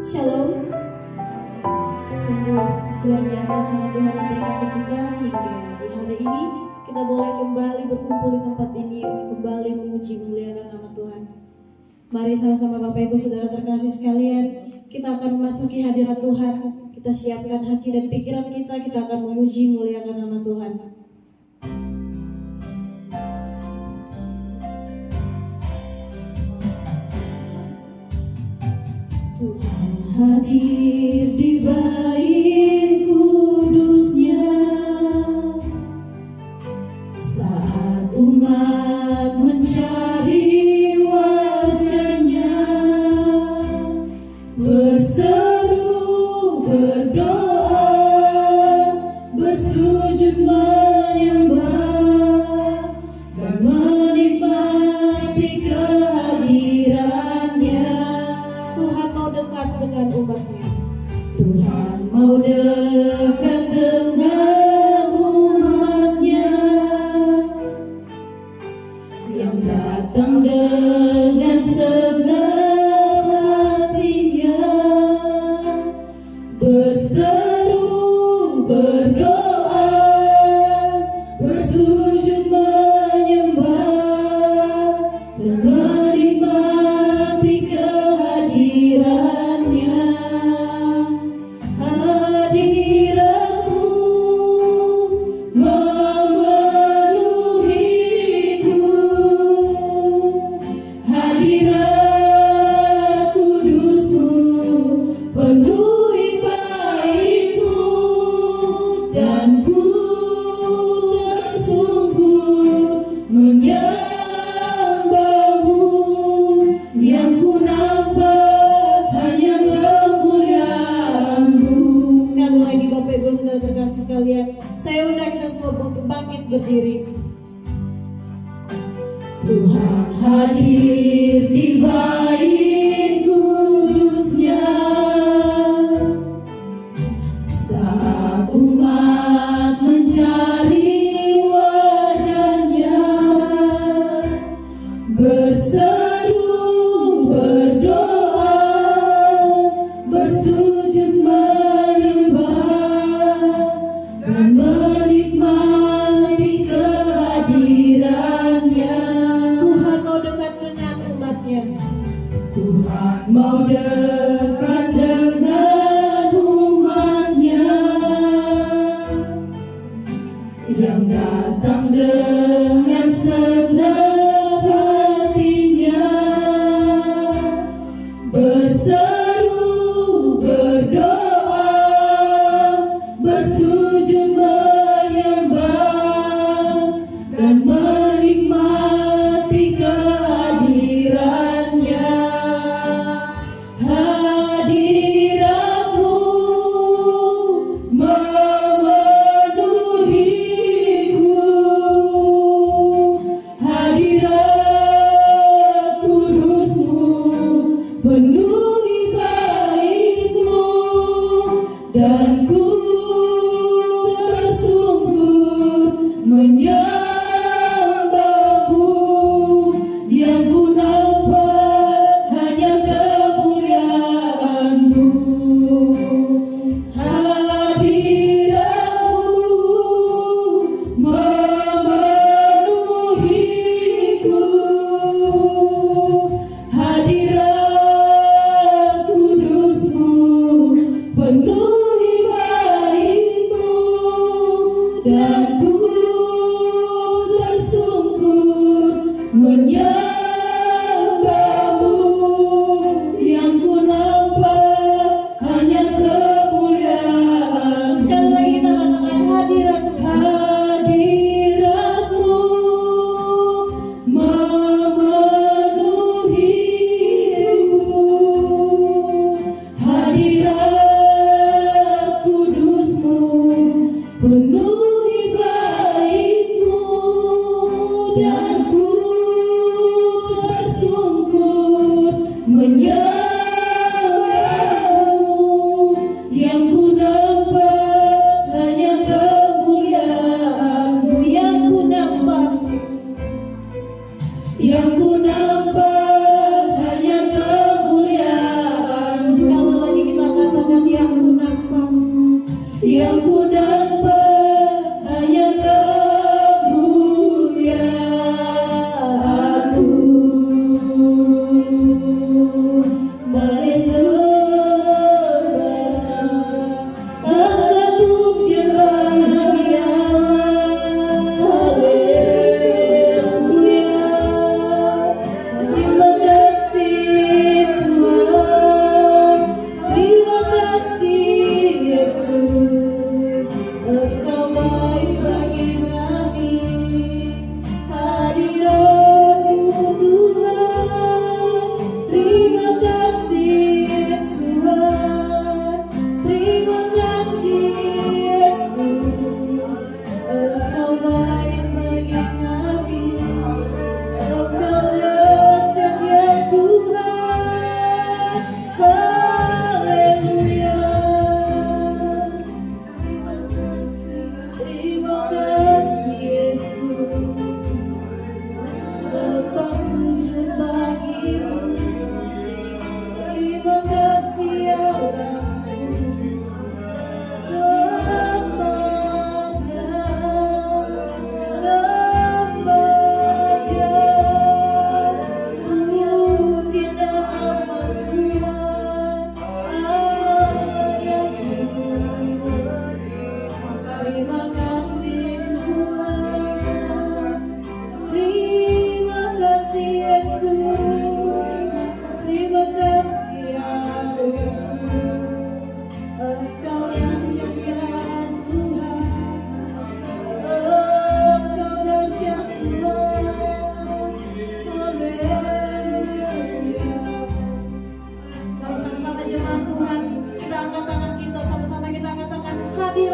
Shalom. Sungguh luar biasa sangat Tuhan memberkati kita hingga di hari ini kita boleh kembali berkumpul di tempat ini untuk kembali memuji memuliakan nama Tuhan. Mari sama-sama Bapak Ibu Saudara terkasih sekalian, kita akan memasuki hadirat Tuhan. Kita siapkan hati dan pikiran kita akan memuji memuliakan nama Tuhan. Tuhan hadir di bait kudusnya saat umat mencari wajahnya, berseru, berdoa, bersujud menyembah dan menikmati kehadirannya. Tuhan mau dekat dengan umatnya. Tuhan mau dekat dengan umatnya yang datang dengan segenap hatinya, berseru, berdoa, bersujud menyembah dan menikmati kehadirannya. Hadiratmu memenuhiku, hadirat kudusmu penuhi baitku, dan ku tersungkur menyembahmu. Yang ku nampak hanya kemuliaan-Mu. Sekali lagi Bapak Ibu Saudara terkasih sekalian, saya undang kita semua untuk bangkit berdiri. Tuhan hadir di bait kudusnya saat umat mencari wajahnya, berseru, berdoa, bersujud menyembah dan menikmati kehadirannya. Tuhan mau dekat dengan umatnya. Tuhan mau dekat dengan umatnya yang datang dengan segenap hatinya, berseru, berdoa, bersujud menyembah dan menikmati kehadirannya. Hadiratmu memenuhiku, hadirat kudusmu penuhi baitmu, dan ku tersungkur menyembahmu. Yang ku nampak hanya kemuliaan-Mu. Hadirat-Mu memenuhiku, hadirat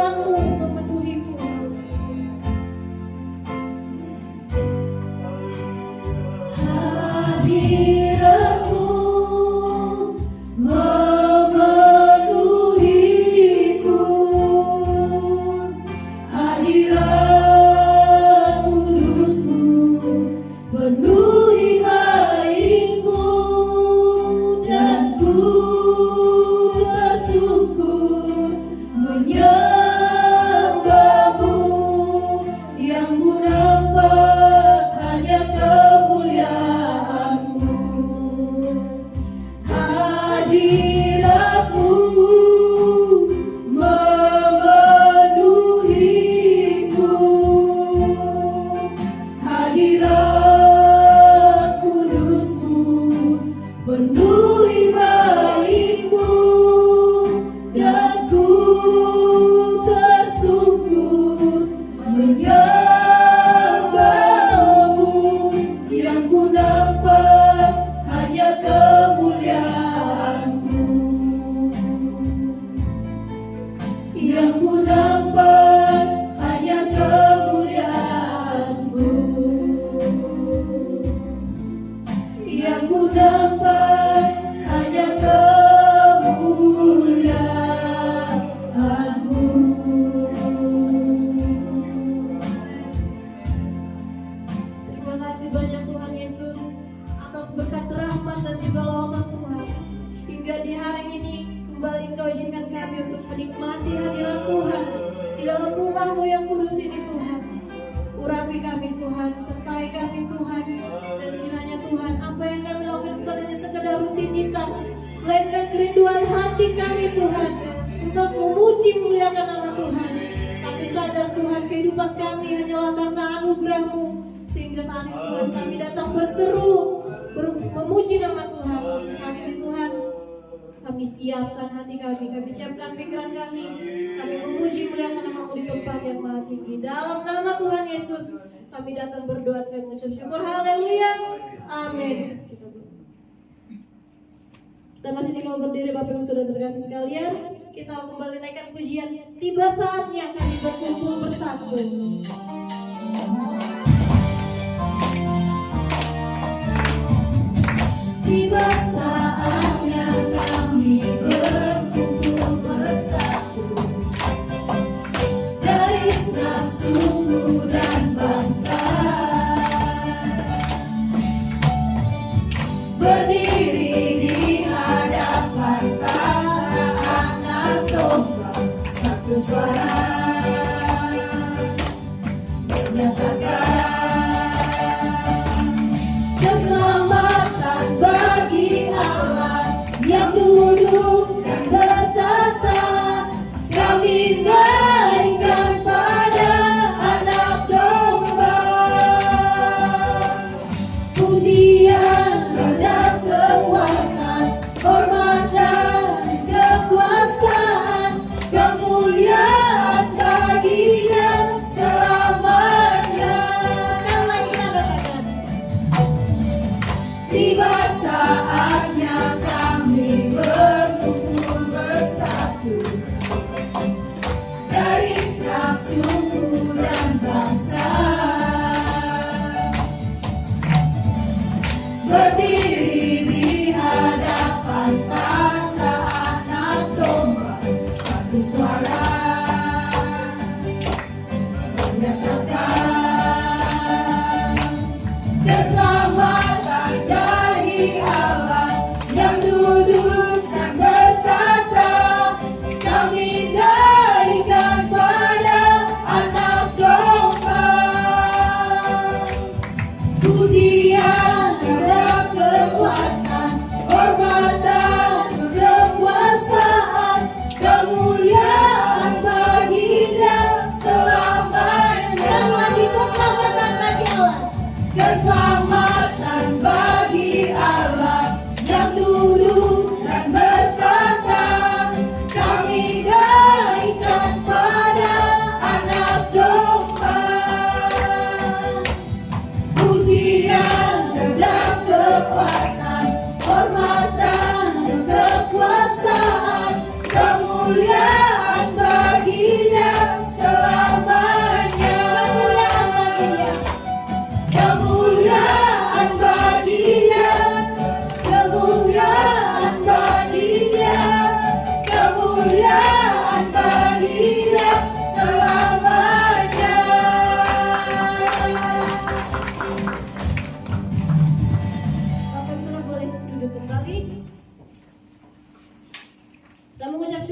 hadirat-Mu memenuhiku. Hadirat-Mu memenuhiku, hadirat kudus-Mu penuhi baik-Mu, dan ku bersungkur menyembah-Mu. Yang ku nampak hanya kemuliaan-Mu. Hadirat-Mu memenuhiku, hadirat kudus-Mu penuhi baik-Mu, dan ku tersungkur menyembah-Mu. Yang ku nampak hanya kemuliaan-Mu. Yang ku nampak hanya kemuliaan-Mu. Yang ku nampak hanya kemuliaan-Mu. Terima kasih banyak Tuhan Yesus atas berkat rahmat dan juga lawatan Tuhan. Hingga di hari ini kembali Engkau izinkan kami untuk menikmati hadirat Tuhan di dalam rumah-Mu yang kudus ini Tuhan. Urapi kami Tuhan, sertai kami Tuhan, dan kiranya Tuhan apa yang kami lakukan bukan hanya sekedar rutinitas, melainkan kerinduan hati kami Tuhan untuk memuji muliakan nama Tuhan. Kami sadar Tuhan kehidupan kami hanyalah karena anugerah-Mu, sehingga saat ini Tuhan kami datang berseru memuji nama Tuhan. Saat ini Tuhan kami siapkan hati kami siapkan pikiran kami memuji muliakan nama-Mu di tempat yang maha tinggi. Dalam nama Tuhan Yesus kami datang berdoa dan mengucap syukur. Haleluya, amin. Kita masih tinggal berdiri Bapak Ibu Saudara terkasih sekalian. Kita kembali naikkan pujian. Tiba saatnya kami berkumpul bersatu. Tiba saatnya kami berkumpul bersatu, dari segenap suku dan bangsa, berdiri di hadapan para anak domba, satu suara menyatakan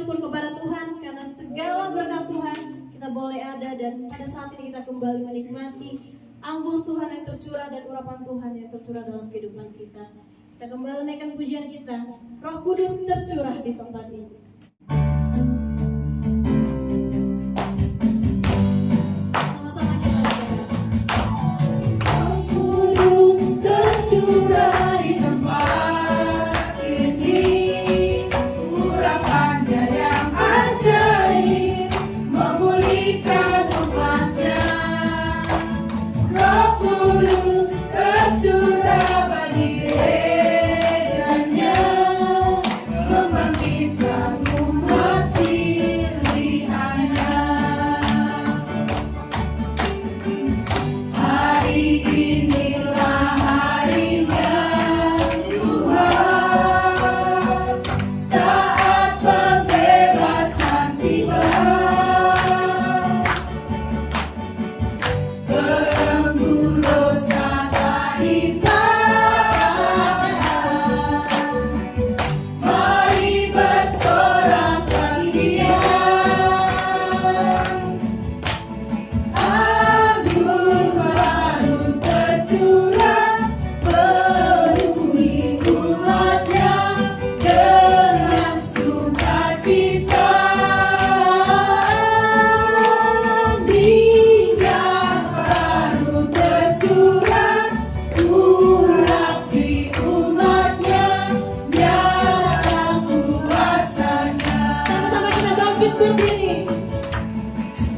bersyukur kepada Tuhan karena segala berkat Tuhan kita boleh ada, dan pada saat ini kita kembali menikmati anggur Tuhan yang tercurah dan urapan Tuhan yang tercurah dalam kehidupan kita. Kita kembali naikkan pujian kita. Roh Kudus tercurah di tempat ini. Sama-sama kita berdoa. Roh Kudus tercurah di tempat ini. Urapannya yang ajaib memulihkan umatnya. Roh Kudus tercurah bagi gerejanya, membangkitkan umat pilihannya. Hari inilah harinya Tuhan, saat pembebasan tiba. Belenggu dosa tak dipatahkan. Mari bersorak bagi Dia. Anggur baru tercurah, penuhi umatnya dengan sukacita. Minyak baru tercurah, urapi umatnya, nyata kuasanya. Sama-sama kita bangkit berdiri.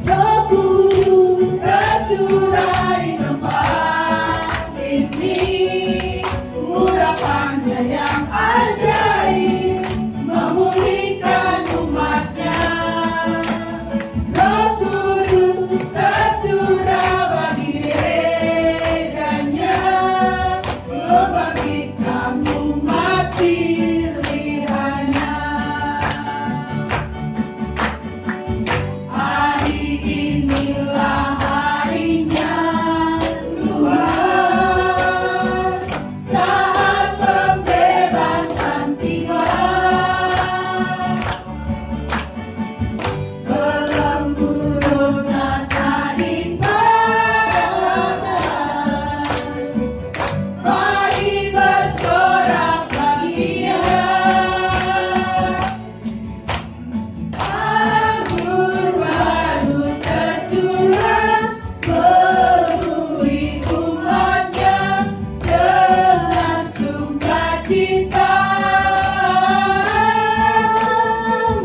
Roh Kudus tercurah di tempat ini. Urapannya yang ajaib memulihkan umatnya. Roh Kudus tercurah bagi gerejanya, membangkitkan umat pilihannya. Hari inilah harinya Tuhan, saat pembebasan tiba. Belenggu dosa tak dipatahkan. Mari bersorak bagi Dia. Anggur baru tercurah, penuhi umatnya dengan sukacita.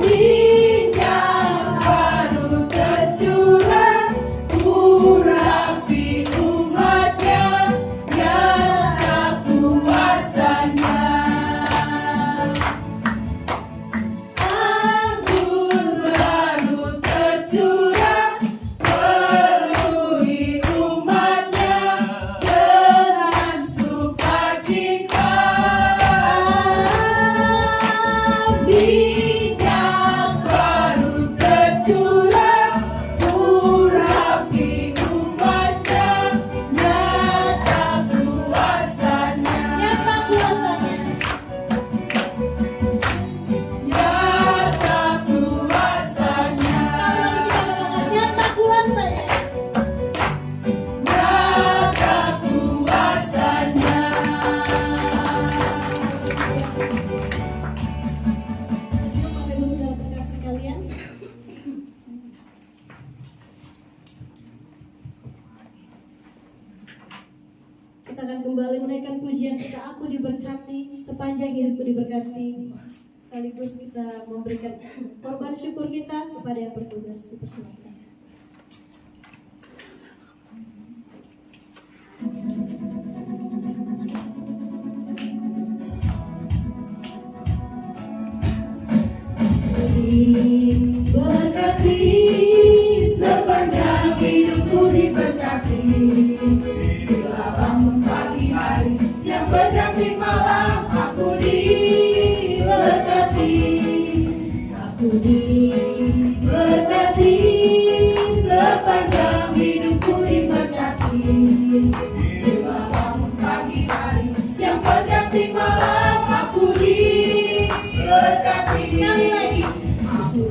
Minyak baru tercurah, urapi umatnya, nyata kuasanya. Anggur baru tercurah, penuhi umatnya dengan sukacita. Minyak baru tercurah, urapi umatnya, nyata kuasanya. Nyata kuasanya. Nyata kuasanya. Nyata kuasanya. Nyata kuasanya. Bapak Ibu saudara terkasih sekalian, kita akan kembali menaikkan pujian kita. Aku diberkati, sepanjang hidupku diberkati. Sekaligus kita memberikan korban syukur kita kepada yang bertugas. Dipersilakan. Diberkati, sepanjang hidupku diberkati. Bila bangun pagi hari, siang berganti malam, aku diberkati. Aku diberkati, sepanjang hidupku diberkati. Bila bangun pagi hari, siang berganti malam, aku diberkati. Sekali lagi, aku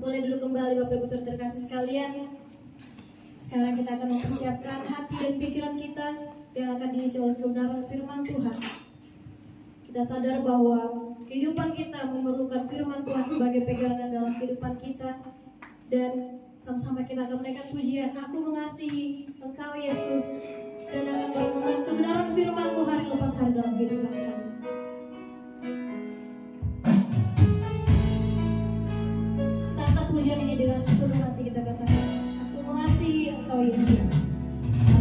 Boleh duduk kembali Bapak Ibu saudara terkasih sekalian. Sekarang kita akan mempersiapkan hati dan pikiran kita yang akan diisi oleh kebenaran firman Tuhan. Kita sadar bahwa kehidupan kita memerlukan firman Tuhan sebagai pegangan dalam kehidupan kita. Dan sama-sama kita akan menaikkan pujian, Aku mengasihi Engkau Yesus, dan akan merenungkan kebenaran firman-Mu hari lepas hari dalam kehidupan kami. Kita angkat pujian ini dengan sepenuh hati, kita katakan, Aku mengasihi Engkau Yesus.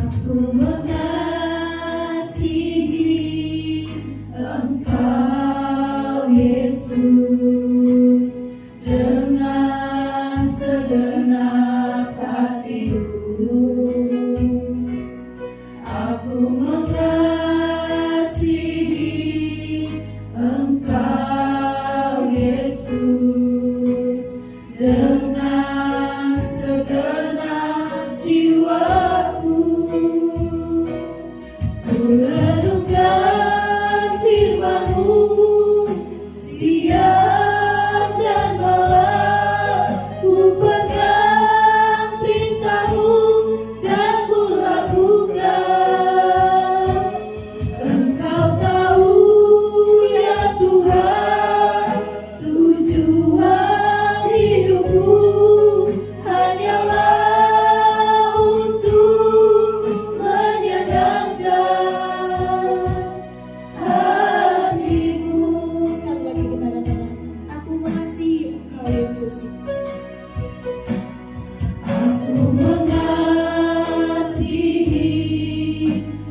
Aku mengasihi Engkau Yesus dengan segenap hatiku. Aku mengasihi Engkau Yesus dengan segenap jiwaku. Ku renungkan firman-Mu siang dan malam, ku pegang perintah-Mu dan ku lakukan. Engkau tahu ya Tuhan, tujuan hidupku hanyalah untuk menyenangkan hati-Mu. Sekali lagi kita katakan, Aku mengasihi Engkau Yesus. Aku mengasihi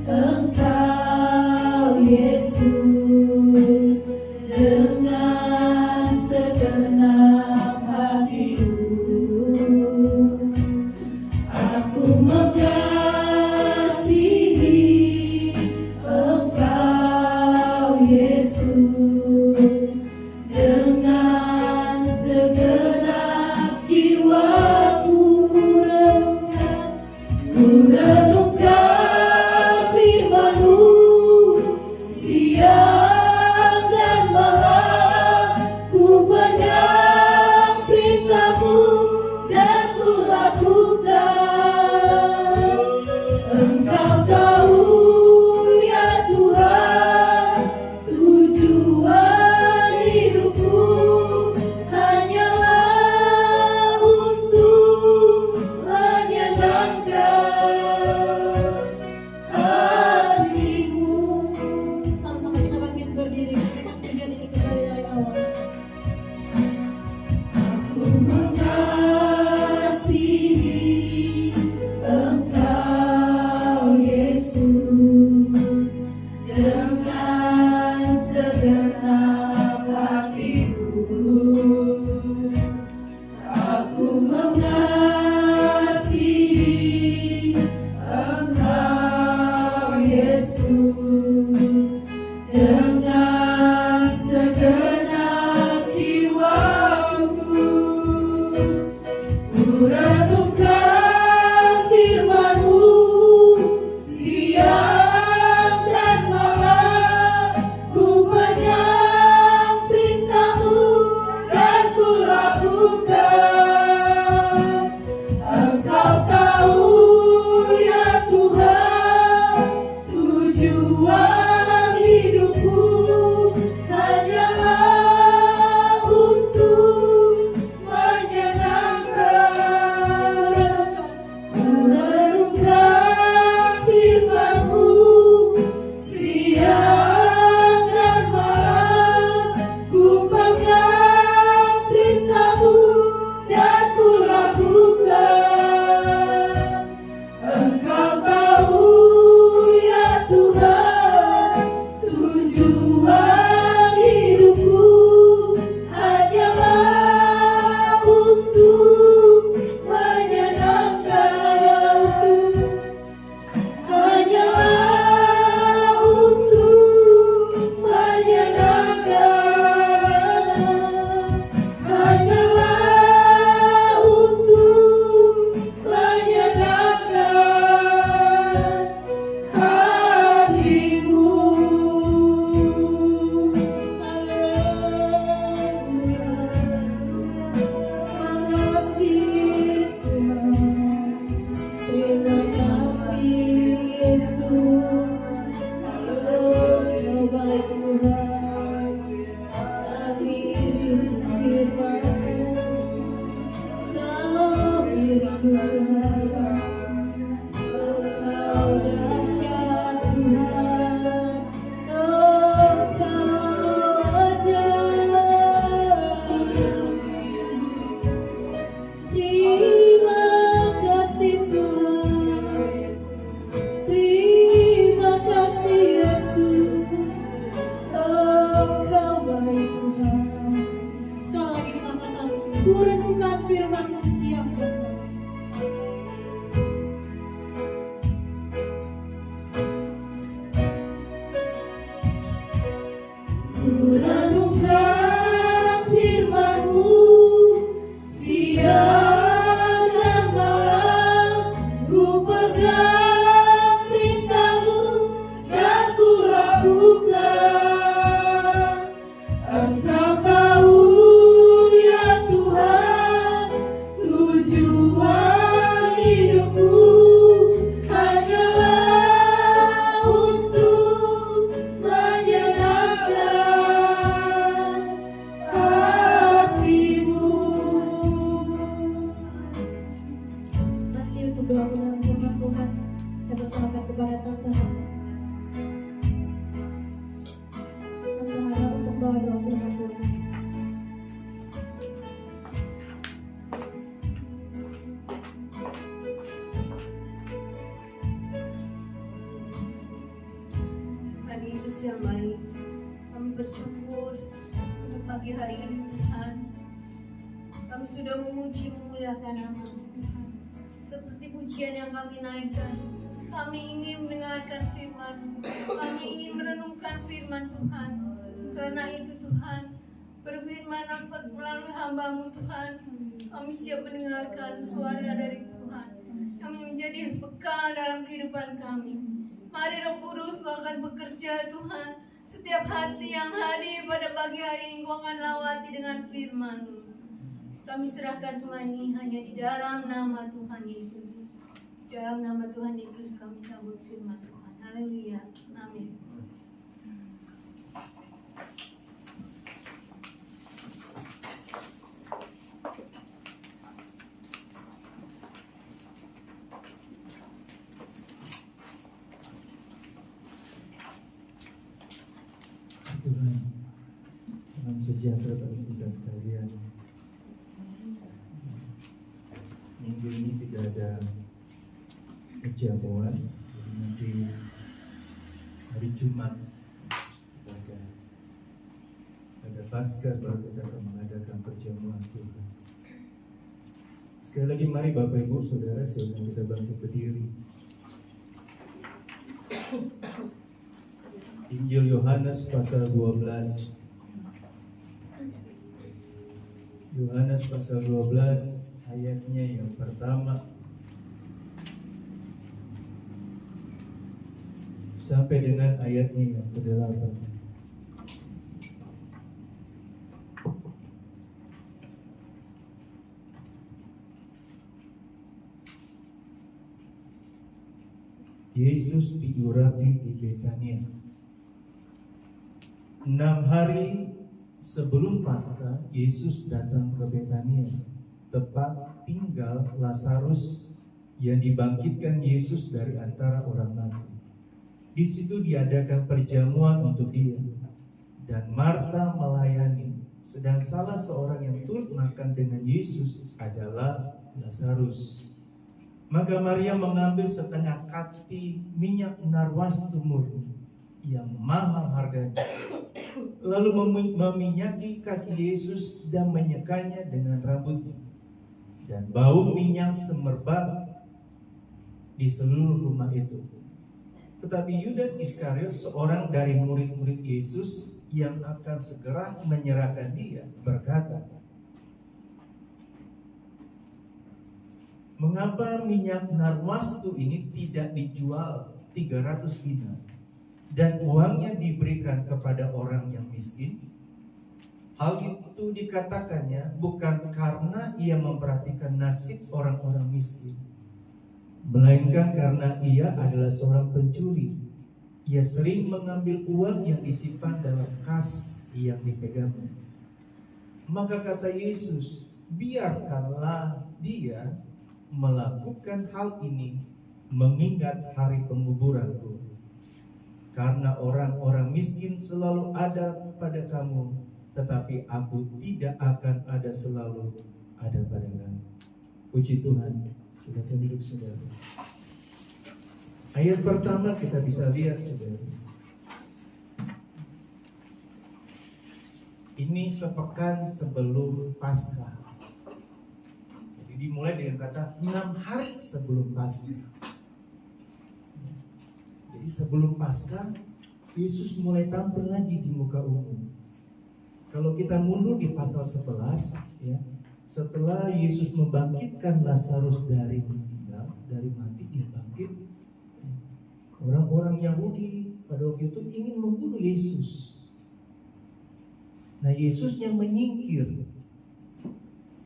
Engkau Yesus dengan segenap hatiku. Aku mengasihi Engkau Yesus dengan segenap jiwaku. Ku renungkan firman-Mu siang dan malam, ku pegang perintah-Mu dan ku lakukan. Engkau tahu ya Tuhan, tujuan hidupku hanyalah untuk menyenangkan hati-Mu. Sama-sama kita bangkit berdiri, kita pujian ini kembali dari awal. Aku mengasihi Engkau Yesus dengan segenap hatiku. Aku mengasihi Engkau Yesus dengan segenap jiwaku. Ku renungkan firman-Mu siang dan malam, ku pegang perintah-Mu dan ku lakukan. Yang baik, kami bersyukur untuk pagi hari ini Tuhan. Kami sudah memuji memuliakan nama-Mu Tuhan. Seperti pujian yang kami naikkan, kami ingin mendengarkan firman-Mu, kami ingin merenungkan firman Tuhan. Karena itu Tuhan, berfirman melalui hamba-Mu Tuhan, kami siap mendengarkan suara dari Tuhan. Kami menjadi bekal dalam kehidupan kami. Mari Roh Kudus, Kau akan bekerja Tuhan. Setiap hati yang hadir pada pagi hari ini Kau akan lawati dengan firman-Mu. Kami serahkan semua ini hanya di dalam nama Tuhan Yesus. Dalam nama Tuhan Yesus kami sambut firman Tuhan. Haleluya. Amin. Tuhan, salam sejahtera bagi kita sekalian. Minggu ini tidak ada perjamuan, jadi nanti hari Jumat pada Paskah baru kita akan mengadakan perjamuan Tuhan. Sekali lagi mari Bapak Ibu Saudara, silakan kita bangkit berdiri. Injil Yohanes pasal 12. Yohanes pasal 12 ayatnya yang pertama sampai dengan ayatnya yang ke-8. Yesus diurapi di Betania. 6 hari sebelum Paskah, Yesus datang ke Betania, tempat tinggal Lazarus yang dibangkitkan Yesus dari antara orang mati. Di situ diadakan perjamuan untuk dia, dan Marta melayani, sedang salah seorang yang turut makan dengan Yesus adalah Lazarus. Maka Maria mengambil setengah kati minyak narwastu murni yang mahal harganya, lalu meminyaki kaki Yesus dan menyekanya dengan rambutnya, dan bau minyak semerbak di seluruh rumah itu. Tetapi Yudas Iskariot, seorang dari murid-murid Yesus yang akan segera menyerahkan dia, berkata, "Mengapa minyak narwastu ini tidak dijual 300 dinar dan uangnya diberikan kepada orang yang miskin?" Hal itu dikatakannya bukan karena ia memperhatikan nasib orang-orang miskin, melainkan karena ia adalah seorang pencuri. Ia sering mengambil uang yang disimpan dalam kas yang dipegangnya. Maka kata Yesus, "Biarkanlah dia, melakukan hal ini mengingat hari penguburanku. Karena orang-orang miskin selalu ada pada kamu, tetapi aku tidak akan ada selalu ada pada kamu. Puji Tuhan. Silakan duduk saudara. Ayat pertama kita bisa lihat saudara. Ini sepekan sebelum Paskah. Jadi dimulai dengan kata 6 hari sebelum Paskah. Jadi sebelum Paskah Yesus mulai tampil lagi di muka umum. Kalau kita mundur di pasal 11 ya, setelah Yesus membangkitkan Lazarus dari meninggal, dari mati dia bangkit. Orang-orang Yahudi pada waktu itu ingin membunuh Yesus. Nah, Yesus yang menyingkir.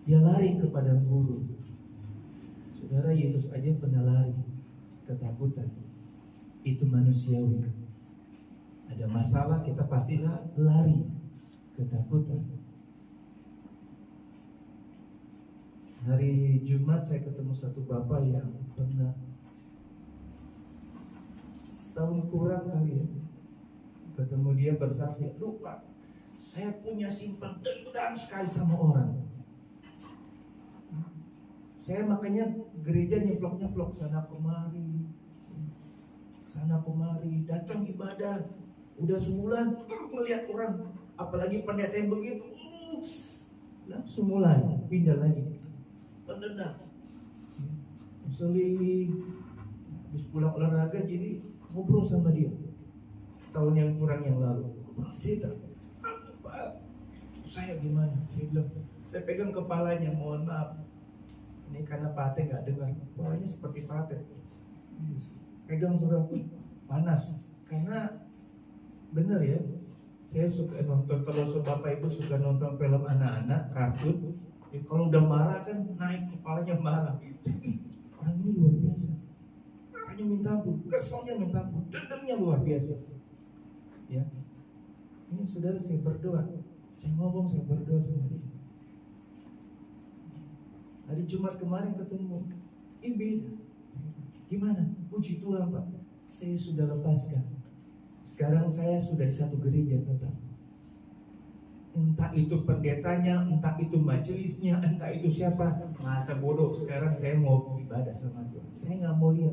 Dia lari ke padang gurun. Saudara, Yesus aja pernah lari, ketakutan. Itu manusiawi. Ada masalah kita pasti lari, ketakutan. Hari Jumat saya ketemu satu bapak yang pernah setahun kurang kali ya, ketemu dia bersaksi, lupa saya punya simpan dendam sekali sama orang. Saya makanya gereja nyeplok-nyeplok sana kemari, datang ibadah. Udah sebulan melihat orang, apalagi pendeta yang begitu, langsung mulai pindah lagi. Pendendam, seling, habis pulang olahraga jadi ngobrol sama dia. Setahun yang kurang yang lalu, cerita, Pak, saya gimana? Saya bilang, saya pegang kepalanya, mohon maaf. Ini karena Pate nggak dengar, kepalanya seperti Pate. Pegang sudah panas, karena bener ya. Saya suka nonton, kalau bapak ibu suka nonton film anak-anak, kartun. Ya, kalau udah marah kan naik kepalanya marah. Orang ini luar biasa. Hanya minta ampun, keselnya minta ampun, dendamnya luar biasa. Ya, ini saudara saya berdoa, saya ngomong saya berdoa sama dia. Hari Jumat kemarin ketemu, beda. Gimana? Puji Tuhan Pak, saya sudah lepaskan. Sekarang saya sudah di satu gereja tetap. Entah itu pendetanya, entah itu majelisnya, entah itu siapa. Masa bodoh, sekarang saya mau ibadah sama Tuhan. Saya nggak mau lihat.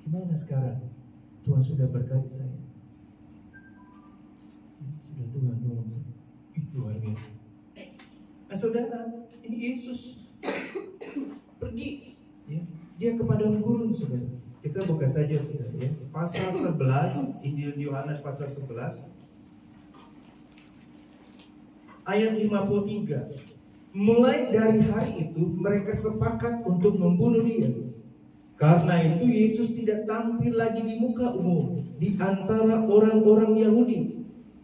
Gimana sekarang? Tuhan sudah berkati saya. Sudah Tuhan tolong saya. Luar biasa. Nah saudara, ini Yesus pergi. Ya. Dia kepada gurun saudara. Kita buka saja saudara ya. Pasal 11, Injil Yohanes pasal 11. Ayat 53. Mulai dari hari itu mereka sepakat untuk membunuh dia. Karena itu Yesus tidak tampil lagi di muka umum di antara orang-orang Yahudi.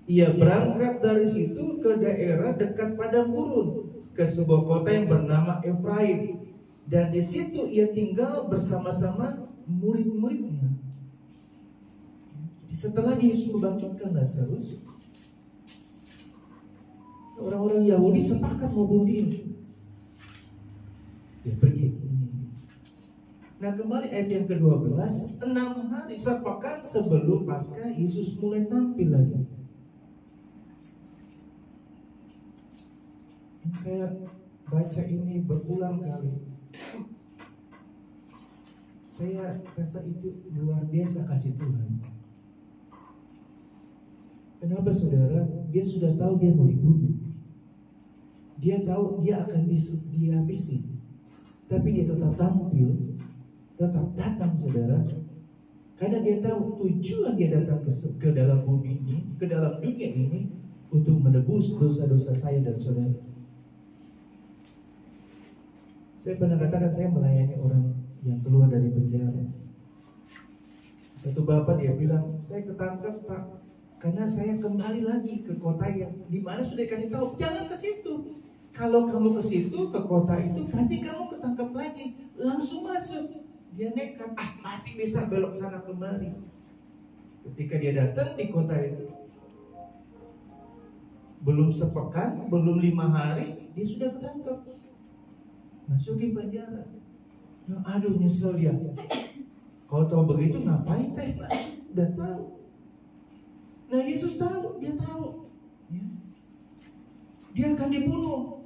Ia berangkat dari situ ke daerah dekat padang gurun, ke sebuah kota yang bernama Efraim, dan di situ ia tinggal bersama-sama murid-muridnya. Setelah Yesus membangkitkan Lazarus, orang-orang Yahudi sepakat mau bunuh dia. Dia pergi. Nah kembali ayat yang ke-12, 6 hari sepekan sebelum Paskah Yesus mulai tampil lagi. Saya baca ini berulang kali. Saya rasa itu luar biasa kasih Tuhan. Kenapa saudara? Dia sudah tahu dia mau dibunuh. Dia tahu dia akan dihabisi. Tapi dia tetap tampil, tetap datang saudara. Karena dia tahu tujuan dia datang ke dalam bumi ini, ke dalam dunia ini, untuk menebus dosa-dosa saya dan saudara. Saya pernah katakan saya melayani orang yang keluar dari penjara. Satu bapak dia bilang, saya ketangkap Pak, karena saya kembali lagi ke kota yang dimana sudah dikasih tahu jangan ke situ. Kalau kamu ke situ, ke kota itu, pasti kamu ketangkap lagi. Langsung masuk. Dia nekat, pasti bisa belok sana kemari. Ketika dia datang di kota itu, belum sepekan, belum 5 hari, dia sudah ketangkap. masukin penjara. Nah, aduh nyesel dia. Kalau tahu begitu ngapain saya? Udah tahu. Nah Yesus tahu, dia tahu. Ya. Dia akan dibunuh.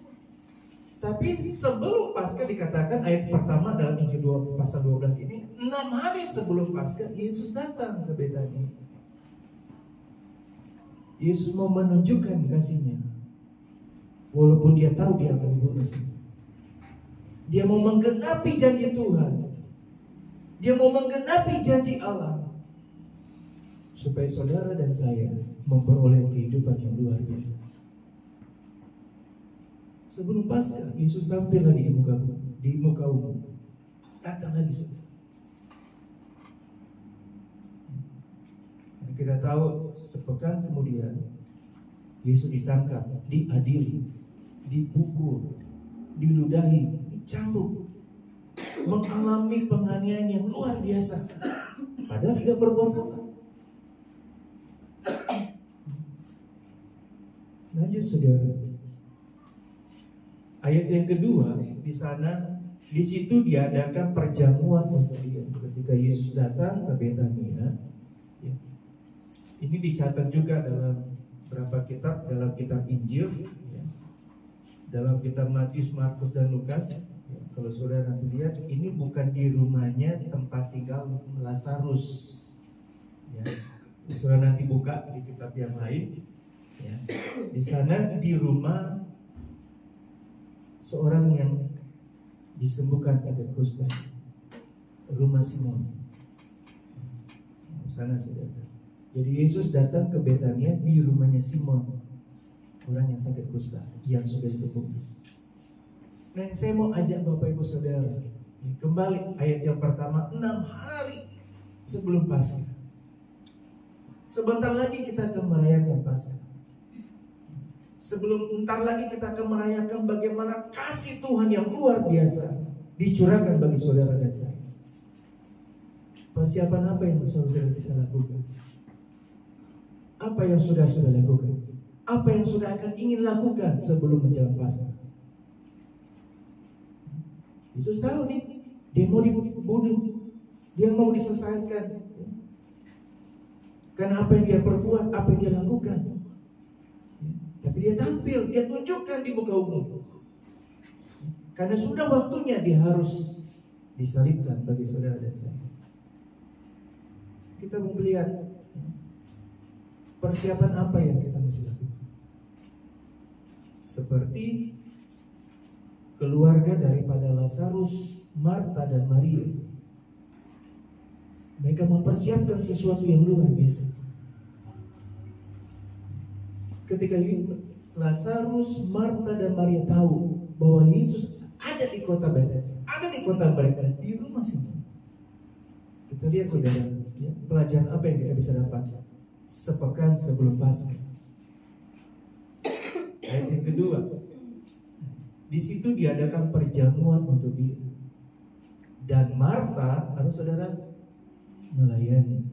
Tapi sebelum Paskah dikatakan ayat pertama dalam Injil 2 pasal 12 ini, 6 hari sebelum Paskah Yesus datang ke Betania. Yesus mau menunjukkan kasihnya. Walaupun dia tahu dia akan dibunuh. Dia mau menggenapi janji Tuhan. Dia mau menggenapi janji Allah. Supaya saudara dan saya memperoleh kehidupan yang luar biasa. Sebelum Paskah, Yesus tampil lagi di muka umum. Datang lagi. Kita tahu sepekan kemudian Yesus ditangkap, diadili, dipukul, diludahi, dicambuk, mengalami penganiayaan yang luar biasa. Padahal tidak berbuat salah. Lanjut saudara. Ayat yang kedua di sana, di situ diadakan perjamuan untuk dia. Ketika Yesus datang ke Betania, ya. Ini dicatat juga dalam beberapa kitab, dalam kitab Injil, ya. Dalam kitab Matius, Markus dan Lukas. Ya. Kalau saudara nanti lihat, ini bukan di rumahnya tempat tinggal Lazarus. Ya. Saudara nanti buka di kitab yang lain. Ya. Di sana di rumah seorang yang disembuhkan sakit kusta, rumah Simon. Sana saudara. Jadi Yesus datang ke Betania di rumahnya Simon, orang yang sakit kusta, yang sudah sembuh. Nah, saya mau ajak Bapak Ibu Saudara kembali ayat yang pertama, 6 hari sebelum Paskah. Sebentar lagi kita akan merayakan Paskah. Sebelum entar lagi kita akan merayakan bagaimana kasih Tuhan yang luar biasa dicurahkan bagi saudara dan saya. Persiapan apa yang saudara bisa lakukan? Apa yang sudah lakukan? Apa yang sudah akan ingin lakukan sebelum menjelang Paskah? Yesus tahu nih, dia mau dibunuh, dia mau diselesaikan. Karena apa yang dia perbuat, apa yang dia lakukan. Tapi dia tampil, dia tunjukkan di muka umum. Karena sudah waktunya dia harus disalibkan bagi saudara dan saya. Kita mau melihat persiapan apa yang kita mesti lakukan. Seperti keluarga daripada Lazarus, Marta dan Maria. Mereka mempersiapkan sesuatu yang luar biasa. Ketika Lazarus, Marta dan Maria tahu bahwa Yesus ada di kota Betania, ada di kota mereka, di rumah Simon. Kita lihat saudara, ya, pelajaran apa yang kita bisa dapat sepekan sebelum Paskah. Ayat yang kedua, di situ diadakan perjamuan untuk dia. Dan Marta, harus saudara, melayani.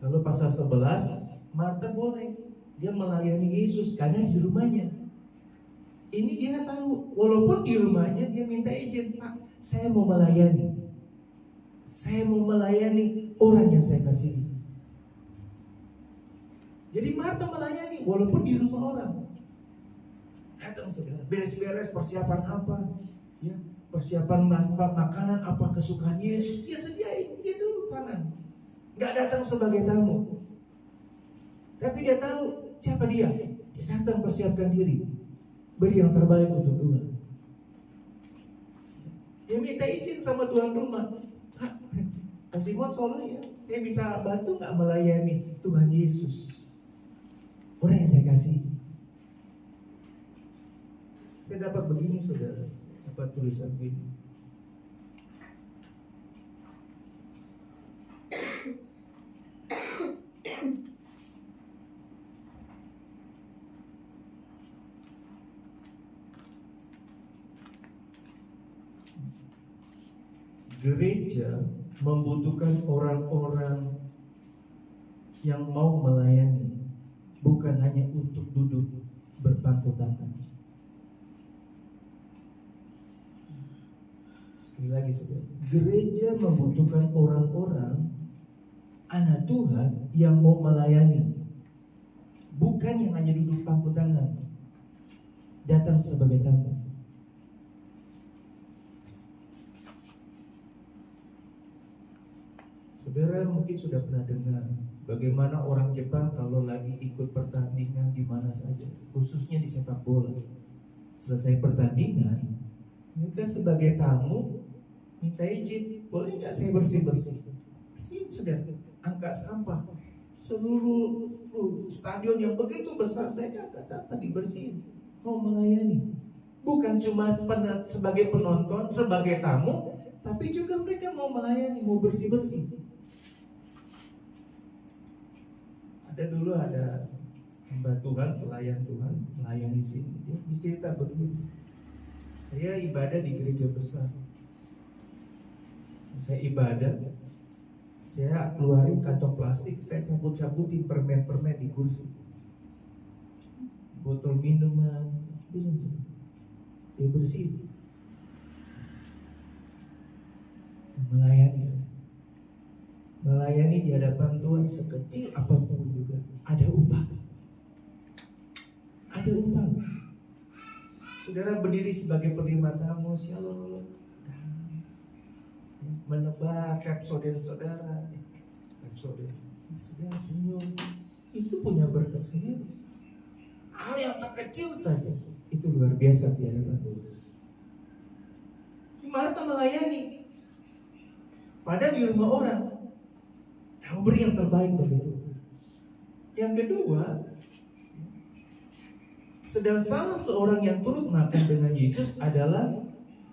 Kalau pasal 11, Marta boleh. Dia melayani Yesus karena di rumahnya. Ini dia tahu, walaupun di rumahnya dia minta izin, Pak, saya mau melayani. Saya mau melayani orang yang saya kasihi. Jadi Marta melayani walaupun di rumah orang. Datang saudara, beres-beres persiapan apa? Ya, persiapan makanan apa kesukaan Yesus, dia sediain, dia dulu tangan. Gak datang sebagai tamu. Tapi dia tahu siapa dia. Dia datang persiapkan diri, beri yang terbaik untuk Tuhan. Dia minta izin sama tuan rumah. Pak Simon, soalnya saya bisa bantu gak melayani Tuhan Yesus, orang yang saya kasih. Saya dapat begini saudara, dapat tulisan ini. Gereja membutuhkan orang-orang yang mau melayani, bukan hanya untuk duduk berpangku tangan. Sekali lagi saudara, gereja membutuhkan orang-orang anak Tuhan yang mau melayani, bukan yang hanya duduk pangku tangan, datang sebagai tamu. Saudara mungkin sudah pernah dengar bagaimana orang Jepang kalau lagi ikut pertandingan di mana saja, khususnya di sepak bola. Selesai pertandingan, mereka sebagai tamu minta izin, boleh nggak saya bersih-bersih? Bersihin sudah, angkat sampah. Seluruh stadion yang begitu besar, mereka angkat sampah, dibersihin. Mau melayani, bukan cuma sebagai penonton, sebagai tamu, tapi juga mereka mau melayani, mau bersih-bersih. Ada hamba Tuhan, pelayan Tuhan, melayani sini. Dia cerita begini, saya ibadah di gereja besar. Saya ibadah, saya keluarin kantong plastik, saya cabut-cabutin permen-permen di kursi, botol minuman, dia bersih, melayani saya. Melayani di hadapan Tuhan sekecil apapun juga ada upah. Ada upah. Saudara berdiri sebagai penerima tamu, shalom, menebak kapsoden saudara, saudara senyum, itu punya berkat sendiri. Hal yang terkecil saja itu luar biasa di hadapan Tuhan. Marta melayani, padahal di rumah orang. Kau beri yang terbaik begitu. Yang kedua, sedang salah seorang yang turut makan dengan Yesus adalah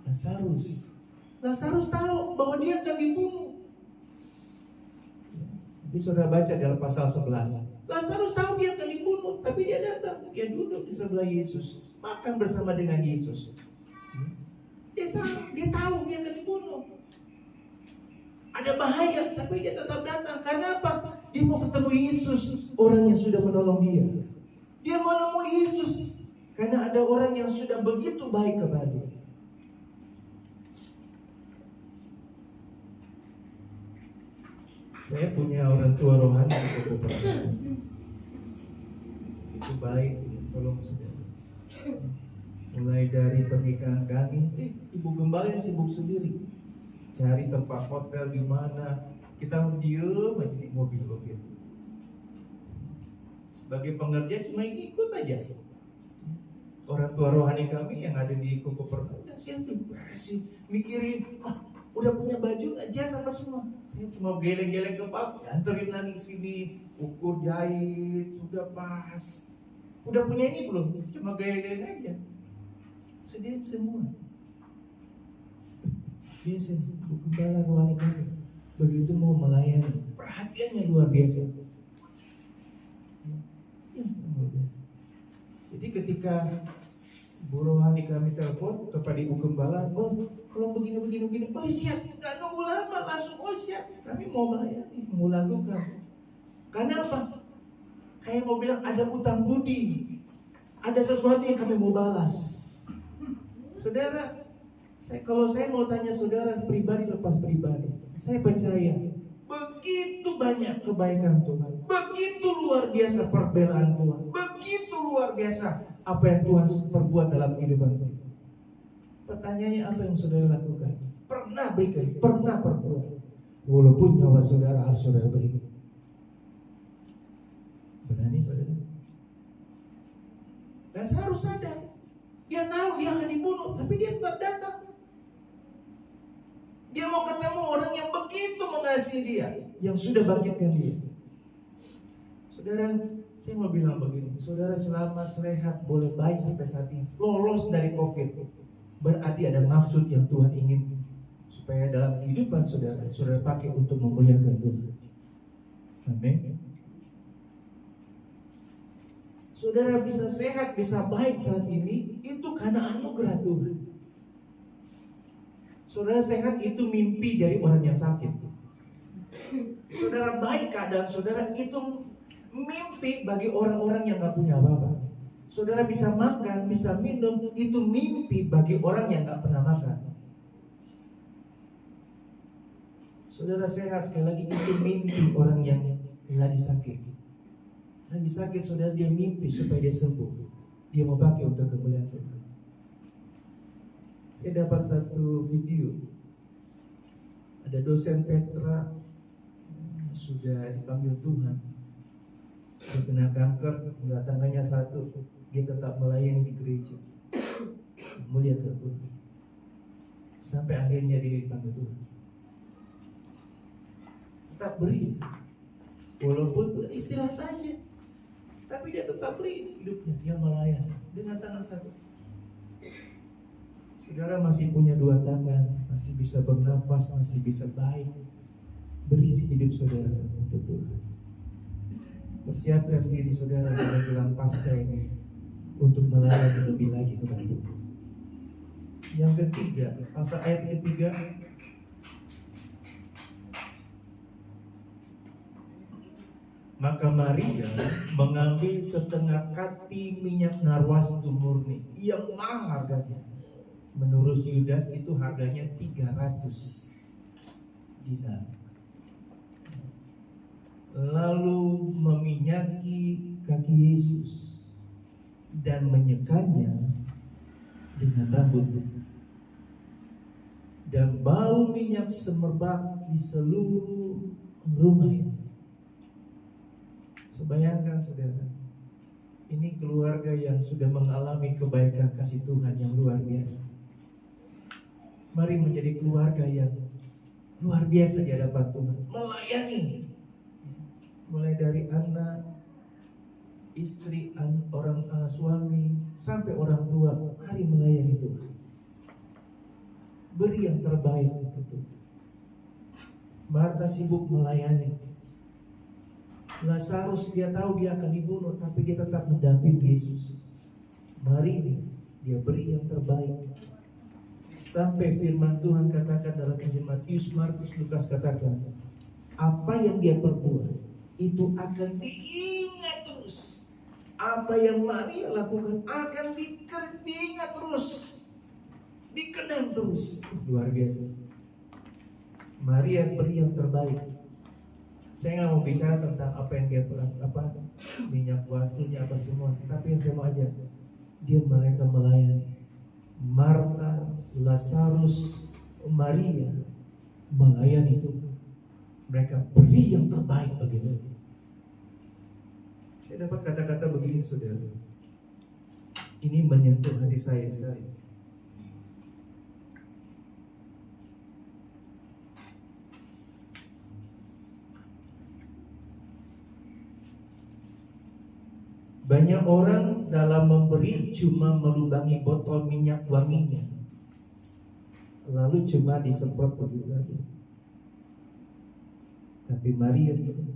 Lazarus. Lazarus tahu bahwa dia akan dibunuh. Jadi saudara baca dalam pasal 11. Lazarus tahu dia akan dibunuh, tapi dia datang, dia duduk di sebelah Yesus, makan bersama dengan Yesus. Dia tahu dia akan dibunuh. Ada bahaya, tapi dia tetap datang. Karena apa? Dia mau ketemu Yesus, orang yang sudah menolong dia. Dia mau menemui Yesus, karena ada orang yang sudah begitu baik kepada dia. Saya punya orang tua rohani di Kota Pertama. Itu baik, tolong saudara. Mulai dari pernikahan kami, ibu gembala yang sibuk sendiri. Cari tempat hotel di mana, kita diem aja di mobil-mobil. Sebagai pengerja cuma ikut aja. Orang tua rohani kami yang ada di Koko Pertama udah siap beresin, mikirin, udah punya baju aja sama semua. Saya cuma geleng-geleng kepala, anterin lagi sini, ukur jahit, sudah pas. Udah punya ini belum? Cuma geleng-geleng aja. Sediain semua. Biasa, kepala rohani kami begitu mau melayani, perhatiannya luar biasa. Ya, luar biasa. Jadi ketika ibu rohani kami telepon kepada ibu gembala, kalau begini, siap, nggak nunggu lama, langsung siap. Kami mau melayani, mau lakukan. Karena apa? Kayak mau bilang ada utang budi, ada sesuatu yang kami mau balas. Saudara, kalau saya mau tanya saudara pribadi lepas pribadi, saya percaya begitu banyak kebaikan Tuhan, begitu luar biasa perbelaan Tuhan, begitu luar biasa apa yang Tuhan perbuat dalam kehidupan kita. Pertanyaannya, apa yang saudara lakukan? Pernah berikan, pernah perbuat, walaupun nyawa saudara harus saudara beri. Berani saudara? Dan harus sadar, dia tahu dia akan dibunuh, tapi dia tetap datang. Dia mau ketemu orang yang begitu mengasihi dia, yang sudah bangkitkan dia. Saudara, saya mau bilang begini, saudara selamat, sehat, boleh baik sampai saat ini, lolos dari COVID, berarti ada maksud yang Tuhan ingin supaya dalam kehidupan saudara, saudara pakai untuk memuliakan Tuhan. Amin. Saudara bisa sehat, bisa baik saat ini, itu karena anugerah Tuhan. Saudara sehat itu mimpi dari orang yang sakit. Saudara baik keadaan saudara itu mimpi bagi orang-orang yang gak punya apa-apa. Saudara bisa makan, bisa minum, itu mimpi bagi orang yang gak pernah makan. Saudara sehat, sekali lagi itu mimpi orang yang lagi sakit. Lagi sakit, saudara, dia mimpi supaya dia sembuh. Dia mau pakai untuk kemuliaan Tuhan. Saya dapat satu video. Ada dosen Petra sudah dipanggil Tuhan. Dia kena kanker, enggak tangannya satu. Dia tetap melayani di gereja. Mulia ke Tuhan. Sampai akhirnya dia dipanggil Tuhan. Tetap beri. Walaupun istirahat aja, tapi dia tetap beri hidupnya. Dia melayani dengan tangan satu. Saudara masih punya dua tangan, masih bisa bernapas, masih bisa baik. Beri hidup saudara untuk Tuhan. Persiapkan diri saudara pada jelang Paskah ini untuk melayani lebih lagi kepada Tuhan. Yang ketiga, pasal ayat ketiga, maka Maria mengambil setengah kati minyak narwastu murni yang mahal harganya. Menurut Yudas itu harganya 300 dinar. Lalu meminyaki kaki Yesus dan menyekanya dengan rambut. Dan bau minyak semerbak di seluruh rumah itu. Bayangkan saudara, ini keluarga yang sudah mengalami kebaikan kasih Tuhan yang luar biasa. Mari menjadi keluarga yang luar biasa di hadapan Tuhan, melayani. Mulai dari anak, istri, orang suami, sampai orang tua, mari melayani Tuhan. Beri yang terbaik untuk Tuhan. Marta sibuk melayani. Lazarus dia tahu dia akan dibunuh, tapi dia tetap mendampingi Yesus. Mari dia beri yang terbaik. Sampai firman Tuhan katakan dalam Injil Matius, Markus, Lukas katakan, apa yang dia perbuat itu akan diingat terus. Apa yang Maria lakukan akan diingat terus, dikenang terus. Luar biasa. Maria beri yang terbaik. Saya nggak mau bicara tentang apa yang dia minyak wastunya apa semua, tapi yang saya mau ajak, mereka melayani. Marta, Lazarus, Maria melayani itu. Mereka beri yang terbaik bagi mereka. Saya dapat kata-kata begini saudara. Ini menyentuh hati saya sekali. Banyak orang dalam memberi cuma melubangi botol minyak wanginya, lalu cuma disemprot begitu saja. Tapi Maria tidak.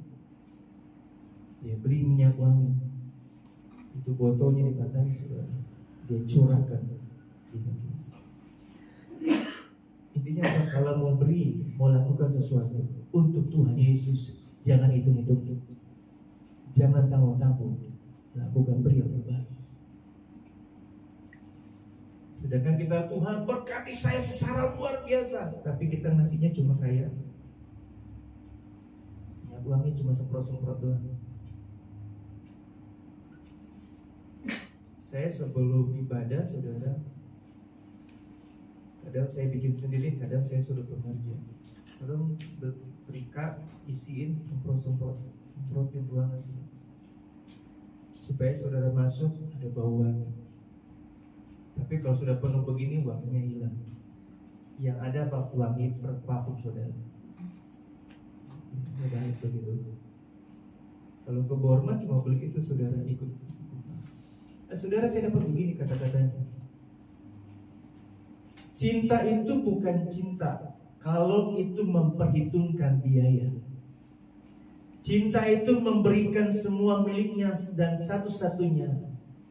Dia beli minyak wangi, itu botolnya dipatahi saudara, dia curahkan di kaki Yesus. Intinya apa? Kalau mau beri, mau lakukan sesuatu untuk Tuhan Yesus, jangan hitung-hitung, jangan tanggung-tanggung. Lakukan beri yang terbaik. Sedangkan kita, Tuhan berkati saya secara luar biasa, tapi kita ngasihnya cuma kayak minyak wangi, cuma semprot-semprot doang. Saya sebelum ibadah saudara, kadang saya bikin sendiri, kadang saya suruh pengerja. Kadang berikat, isiin, semprot-semprotin ruangan sini. Supaya saudara masuk ada bau wangi. Tapi kalau sudah penuh begini, wanginya hilang. Yang ada apa? Wangi parfum saudara. Baik begitu. Kalau ke Borma cuma beli itu saudara ikut. Saudara, saya dapat begini kata-katanya. Cinta itu bukan cinta kalau itu memperhitungkan biaya. Cinta itu memberikan semua miliknya dan satu-satunya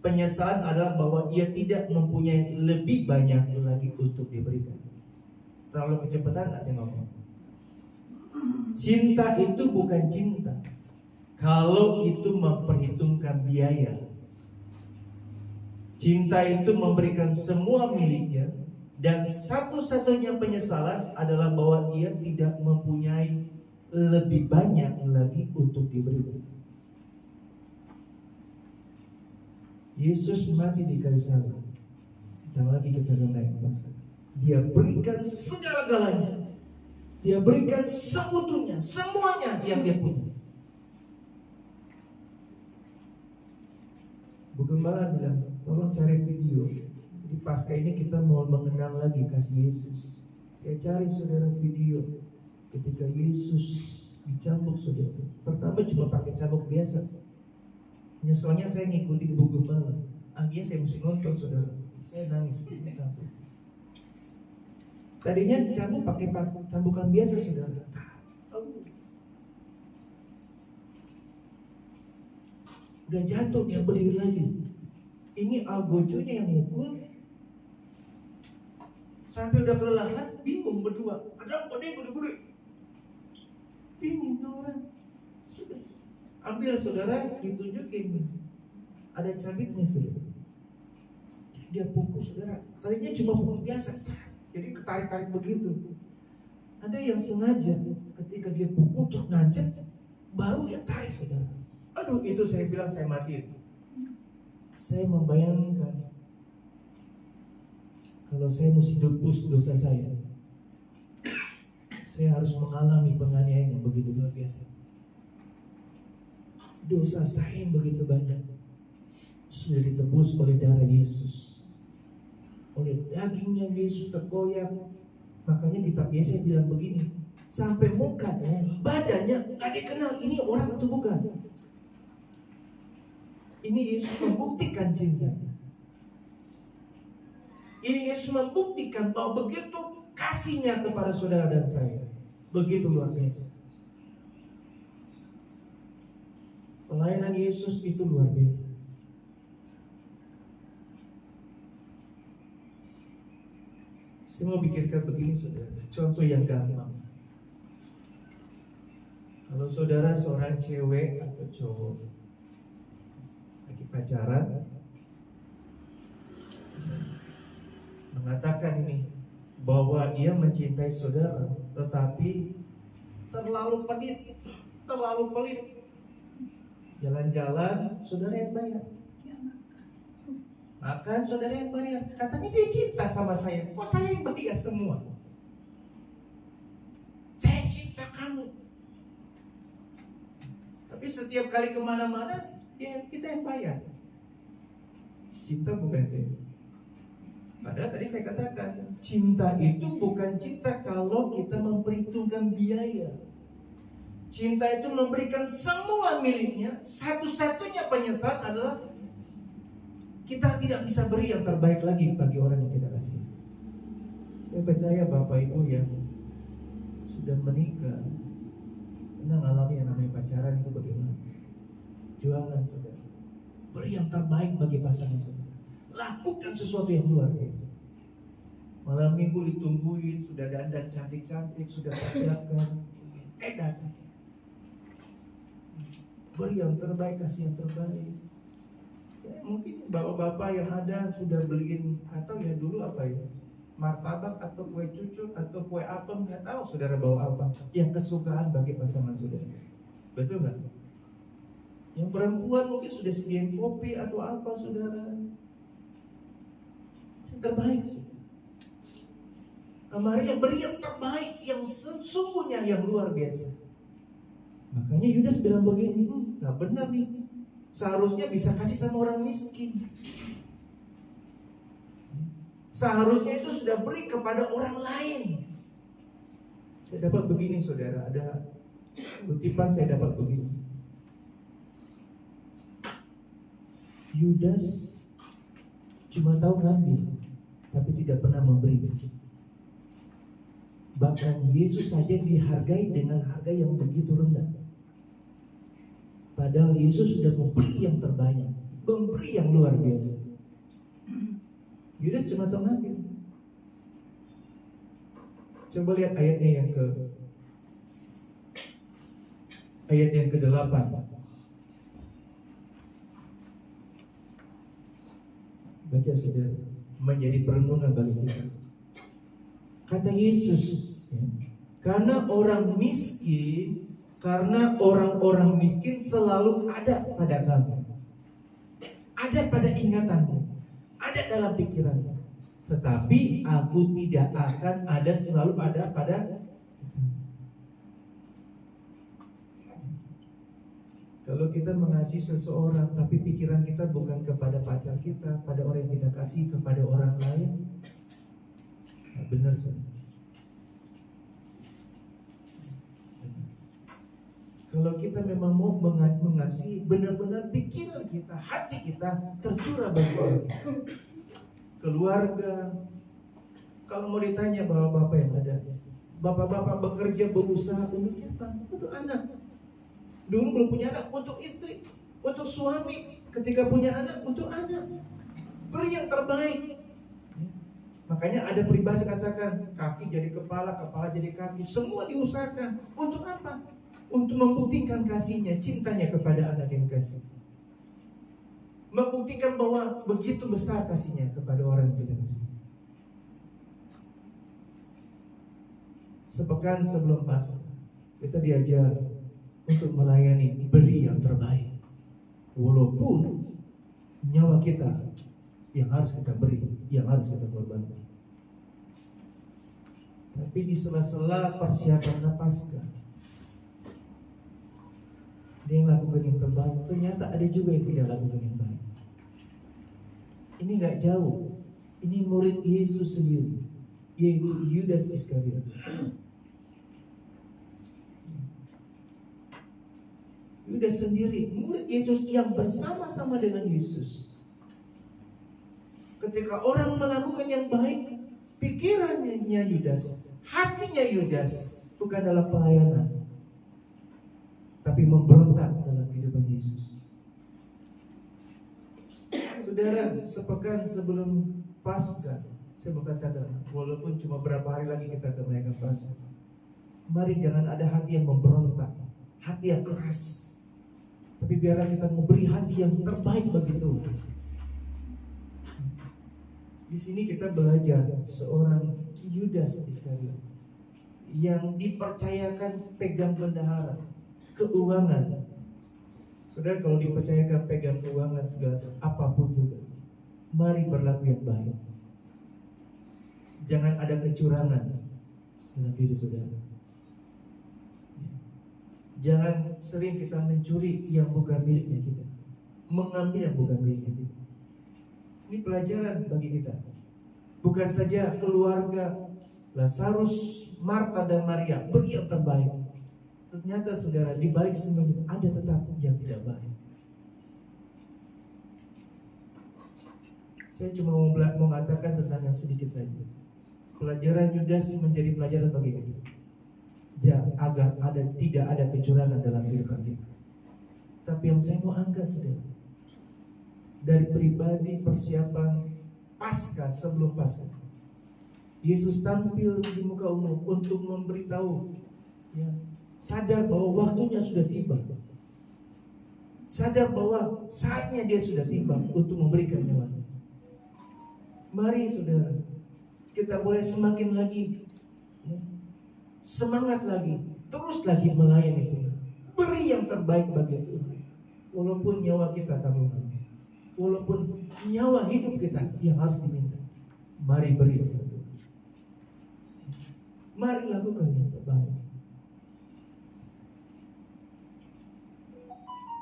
penyesalan adalah bahwa ia tidak mempunyai lebih banyak lagi untuk diberikan. Terlalu kecepatan nggak saya ngomong? Cinta itu bukan cinta kalau itu memperhitungkan biaya. Cinta itu memberikan semua miliknya Dan satu-satunya penyesalan adalah bahwa ia tidak mempunyai lebih banyak lagi untuk diberi. Yesus mati di kayu salib. Dan lagi kita naik masa. Dia berikan segala-galanya. Dia berikan seutuhnya, semuanya yang dia punya. Bu Gembala bilang, tolong cari video. Di pasca ini kita mau mengenal lagi kasih Yesus. Saya cari saudara video ketika Yesus dicambuk saudara. Pertama cuma pakai cambuk biasa. Nyeselnya saya ngikuti di Bu Gembala. Akhirnya saya mesti nonton saudara. Saya nangis. Tadinya dicambuk pakai cambukan biasa saudara. Udah jatuh dia berdiri lagi. Ini algojonya yang mukul. Sampai udah kelelahan, bingung berdua. Ada apa dia gede-gede? Bingung orang. Ambil saudara, ditunjukin. Ada cabitnya saudara. Dia pukul saudara. Tadinya cuma pukul biasa. Jadi ketarik-tarik begitu. Ada yang sengaja ketika dia pukul untuk ngancet, baru dia tarik saudara. Aduh, itu saya bilang saya mati. Saya membayangkan kalau saya mesti tebus dosa saya harus mengalami penganiayaan yang begitu luar biasa. Dosa saya yang begitu banyak sudah ditebus oleh darah Yesus, oleh dagingnya Yesus terkoyak. Makanya kitab Yesaya bilang begini, sampai muka badannya gak dikenal ini orang atau bukan. Ini Yesus membuktikan cintanya. Ini Yesus membuktikan bahwa begitu kasihnya kepada saudara dan saya, begitu luar biasa. Pelayanan Yesus itu luar biasa. Saya mau pikirkan begini saudara, contoh yang gampang. Kalau saudara seorang cewek atau cowok lagi pacaran, mengatakan ini bahwa ia mencintai saudara, tetapi terlalu pelit. Jalan-jalan, saudara yang bayar. Makan, saudara yang bayar. Katanya dia cinta sama saya. Kok saya yang bayar semua? Saya cinta kamu. Tapi setiap kali kemana-mana, ya kita yang bayar. Cinta bukan itu. Padahal tadi saya katakan, cinta itu bukan cinta kalau kita memperhitungkan biaya. Cinta itu memberikan semua miliknya. Satu-satunya penyesalan adalah kita tidak bisa beri yang terbaik lagi bagi orang yang kita kasih. Saya percaya Bapak Ibu yang sudah menikah pernah mengalami yang namanya pacaran itu bagaimana? Jualan saudara, beri yang terbaik bagi pasangan saudara. Lakukan sesuatu yang luar biasa. Malam minggu ditungguin, sudah dandan cantik-cantik, sudah persiapkan, datang. Beri yang terbaik, kasih yang terbaik. Ya, mungkin bapak-bapak yang ada sudah beliin atau ya dulu apa ya, martabak atau kue cucuk atau kue apem, nggak tahu saudara bawa apa yang kesukaan bagi pasangan saudara. Betul nggak? Yang perempuan mungkin sudah sediain kopi atau apa saudara. Terbaik sih. Maria beri yang terbaik, yang sesungguhnya yang luar biasa. Makanya Yudas bilang begini, nggak benar nih. Seharusnya bisa kasih sama orang miskin. Seharusnya itu sudah beri kepada orang lain. Saya dapat begini saudara, ada kutipan saya dapat begini. Yudas cuma tahu ngambil, tapi tidak pernah memberi. Bahkan Yesus saja dihargai dengan harga yang begitu rendah. Padahal Yesus sudah memberi yang terbanyak, memberi yang luar biasa. Yudas cuma tahu ngambil. Coba lihat ayatnya yang ke-8. Baca saudara, menjadi perenungan bagi kita. Kata Yesus, ya, karena orang-orang miskin selalu ada pada kamu, ada pada ingatanmu, ada dalam pikiranmu. Tetapi aku tidak akan ada selalu ada pada. Kalau kita mengasihi seseorang tapi pikiran kita bukan kepada pacar kita, pada orang yang kita kasih, kepada orang lain, nah, benar sih. Kalau kita memang mau mengasihi, benar-benar pikiran kita, hati kita tercurah bagi orang, keluarga. Kalau mau ditanya bapak-bapak yang ada, bapak-bapak bekerja berusaha untuk siapa? Untuk anak. Dulu belum punya anak, untuk istri, untuk suami. Ketika punya anak, untuk anak. Beri yang terbaik. Makanya ada peribahasa katakan, kaki jadi kepala, kepala jadi kaki. Semua diusahakan. Untuk apa? Untuk membuktikan kasihnya, cintanya kepada anak yang dikasih. Membuktikan bahwa begitu besar kasihnya kepada orang yang kita kasih. Sepekan sebelum Paskah, kita diajar untuk melayani, beri yang terbaik. Walaupun nyawa kita yang harus kita beri, yang harus kita korbankan. Tapi di sela-sela persiapan Paskah, ada yang lakukan yang terbaik, ternyata ada juga yang tidak lakukan yang baik. Ini gak jauh. Ini murid Yesus sendiri, yaitu Yudas Iskariot. Yudas sendiri, murid Yesus yang bersama-sama dengan Yesus. Ketika orang melakukan yang baik, pikirannya Yudas, hatinya Yudas bukan dalam pelayanan, tapi memberontak dalam kehidupan Yesus. Saudara, sepekan sebelum Paskah, saya mau katakan, walaupun cuma berapa hari lagi kita akan merayakan Paskah, mari jangan ada hati yang memberontak, hati yang keras. Tapi biarlah kita memberi hati yang terbaik bagi Tuhan. Di sini kita belajar seorang Yudas Iskariot yang dipercayakan pegang bendahara keuangan. Saudara, kalau dipercayakan pegang keuangan segala apapun juga, mari berlaku yang baik. Jangan ada kecurangan dalam diri saudara. Jangan sering kita mencuri yang bukan miliknya kita, mengambil yang bukan miliknya kita. Ini pelajaran bagi kita. Bukan saja keluarga Lazarus, Marta dan Maria beri yang terbaik. Ternyata saudara, di balik semua itu ada tetap yang tidak baik. Saya cuma mau mengatakan tentang yang sedikit saja. Pelajaran Yudas menjadi pelajaran bagi kita, agar tidak ada kecurangan dalam kehidupan kita. Tapi yang saya mau angkat saudara, dari pribadi persiapan Paskah sebelum Paskah, Yesus tampil di muka umum untuk memberitahu, ya, sadar bahwa waktunya sudah tiba, sadar bahwa saatnya dia sudah tiba untuk memberikan nyawanya. Mari saudara, kita boleh semakin lagi, ya, semangat lagi, terus lagi melayani Tuhan. Beri yang terbaik bagi Tuhan. Walaupun nyawa kita taruhan, walaupun nyawa hidup kita yang harus diminta, mari beri yang terbaik. Mari lakukan yang terbaik.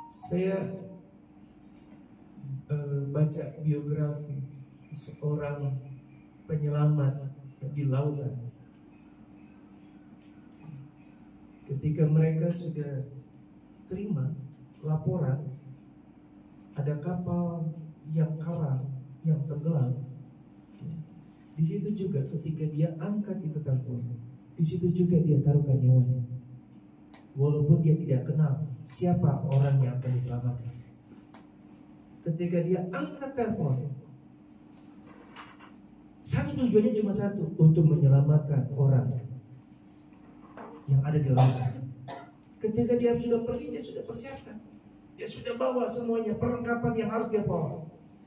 Saya baca biografi seorang penyelamat di lautan. Ketika mereka sudah terima laporan ada kapal yang karam, yang tenggelam, di situ juga ketika dia angkat itu telepon, di situ juga dia taruhkan nyawanya. Walaupun dia tidak kenal siapa orang yang akan diselamatkan. Ketika dia angkat telepon, satu tujuannya cuma satu, untuk menyelamatkan orang yang ada di lautan. Ketika dia sudah pergi, dia sudah persiapkan, dia sudah bawa semuanya, perlengkapan yang harus dia bawa.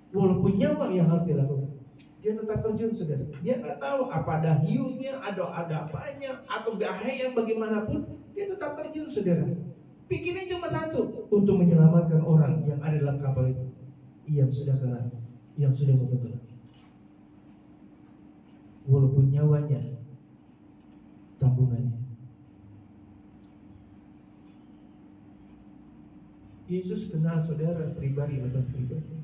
Walaupun nyawa yang harus dilakukan, Dia tetap terjun, saudara. Dia nggak tahu apa ada hiunya, ada apanya, atau bahaya bagaimanapun, dia tetap terjun, saudara. Pikirnya cuma satu, untuk menyelamatkan orang yang ada dalam kapal itu, yang sudah kalah, yang sudah mau tenggelam. Walaupun nyawanya tanggungannya. Yesus kenal saudara pribadi lepas pribadi.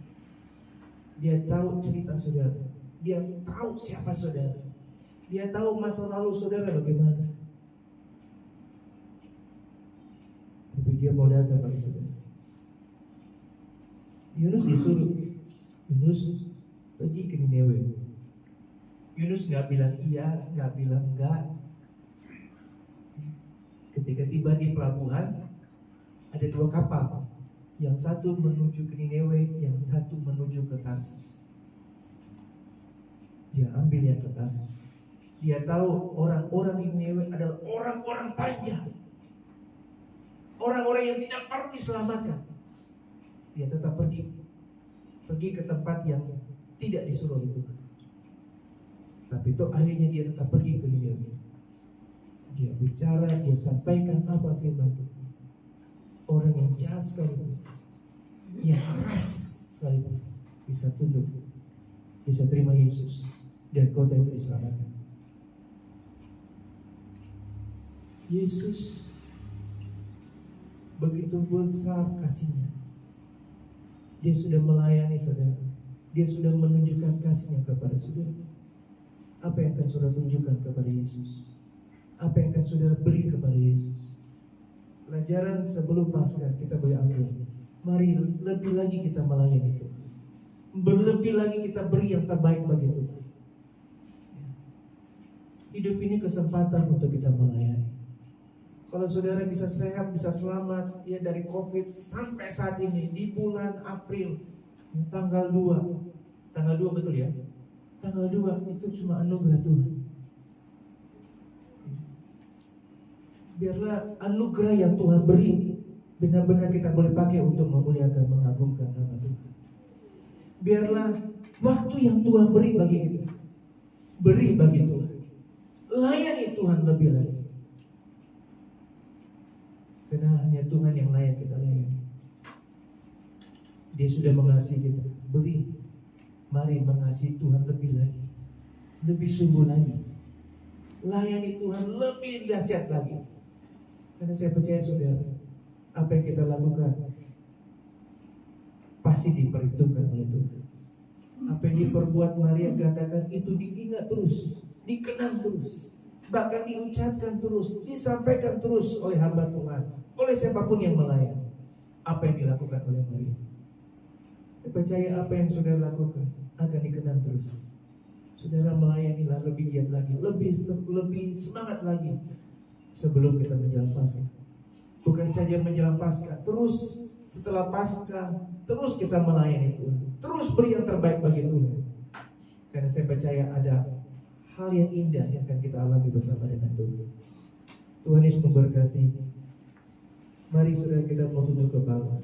Dia tahu cerita saudara. Dia tahu siapa saudara. Dia tahu masa lalu saudara bagaimana. Tapi dia mau datang bagi saudara. Yunus disuruh, Yunus pergi ke Niniwe. Yunus nggak bilang iya, nggak bilang enggak. Ketika tiba di pelabuhan, ada dua kapal. Yang satu menuju ke Niniwe, yang satu menuju ke Tarsis. Dia ambil yang ke Tarsis. Dia tahu orang-orang di Niniwe adalah orang-orang paling jahat. Orang-orang yang tidak perlu diselamatkan. Dia tetap pergi ke tempat yang tidak disuruh itu. Tapi itu akhirnya dia tetap pergi ke Niniwe. Dia bicara, dia sampaikan apa firman Tuhan. Orang yang jahat sekali, yang keras sekali, bisa tunduk, bisa terima Yesus, dan kota itu diselamatkan. Yesus begitu besar kasihnya. Dia sudah melayani saudara. Dia sudah menunjukkan kasihnya kepada saudara. Apa yang akan saudara tunjukkan kepada Yesus? Apa yang akan saudara beri kepada Yesus? Pelajaran sebelum Paskah kita boleh ambil. Mari lebih lagi kita melayani Tuhan. Berlebih lagi kita beri yang terbaik bagi Tuhan. Hidup ini kesempatan untuk kita melayani. Kalau saudara bisa sehat, bisa selamat ya dari COVID sampai saat ini di bulan April tanggal 2. Tanggal 2 betul ya? Tanggal 2 itu cuma anugerah Tuhan. Biarlah anugerah yang Tuhan beri benar-benar kita boleh pakai untuk memuliakan, mengagungkan nama Tuhan. Biarlah waktu yang Tuhan beri bagi kita, beri bagi Tuhan. Layani Tuhan lebih lagi. Karena hanya Tuhan yang layak kita layani. Dia sudah mengasihi kita. Beri. Mari mengasihi Tuhan lebih lagi. Lebih sungguh lagi. Layani Tuhan lebih dahsyat lagi. Karena saya percaya saudara, apa yang kita lakukan pasti diperhitungkan oleh Tuhan. Apa yang diperbuat Maria katakan itu diingat terus, dikenang terus, bahkan diucapkan terus, disampaikan terus oleh hamba Tuhan, oleh siapapun yang melayani. Apa yang dilakukan oleh Maria, saya percaya apa yang saudara lakukan akan dikenang terus. Saudara melayanilah lebih giat lagi, lebih semangat lagi. Sebelum kita menjelang Paskah, bukan saja menjelang Paskah, terus setelah Paskah, terus kita melayani Tuhan, terus beri yang terbaik bagi Tuhan. Karena saya percaya ada hal yang indah yang akan kita alami bersama dengan Tuhan. Tuhan Yesus memberkati. Mari saudara kita mau tunduk ke bawah.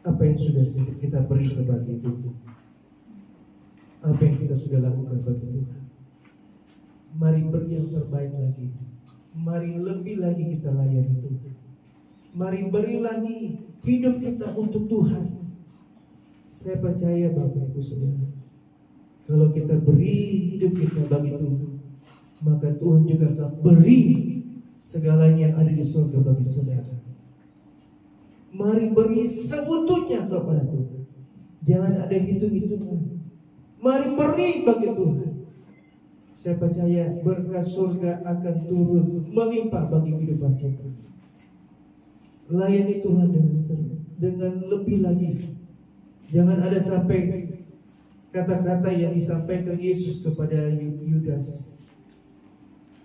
Apa yang sudah kita beri kepada Tuhan? Apa yang kita sudah lakukan bagi Tuhan? Mari beri yang terbaik lagi. Mari lebih lagi kita layani Tuhan. Mari beri lagi hidup kita untuk Tuhan. Saya percaya Bapak Ibu Saudara, kalau kita beri hidup kita bagi Tuhan, maka Tuhan juga akan beri segalanya yang ada di surga bagi saudara. Mari beri seutuhnya kepada Tuhan. Jangan ada hitung-hitungan. Mari beri bagi Tuhan. Saya percaya berkat surga akan turun melimpah bagi kehidupan kita. Layani Tuhan dengan lebih lagi. Jangan ada sampai kata-kata yang disampaikan Yesus kepada Yudas.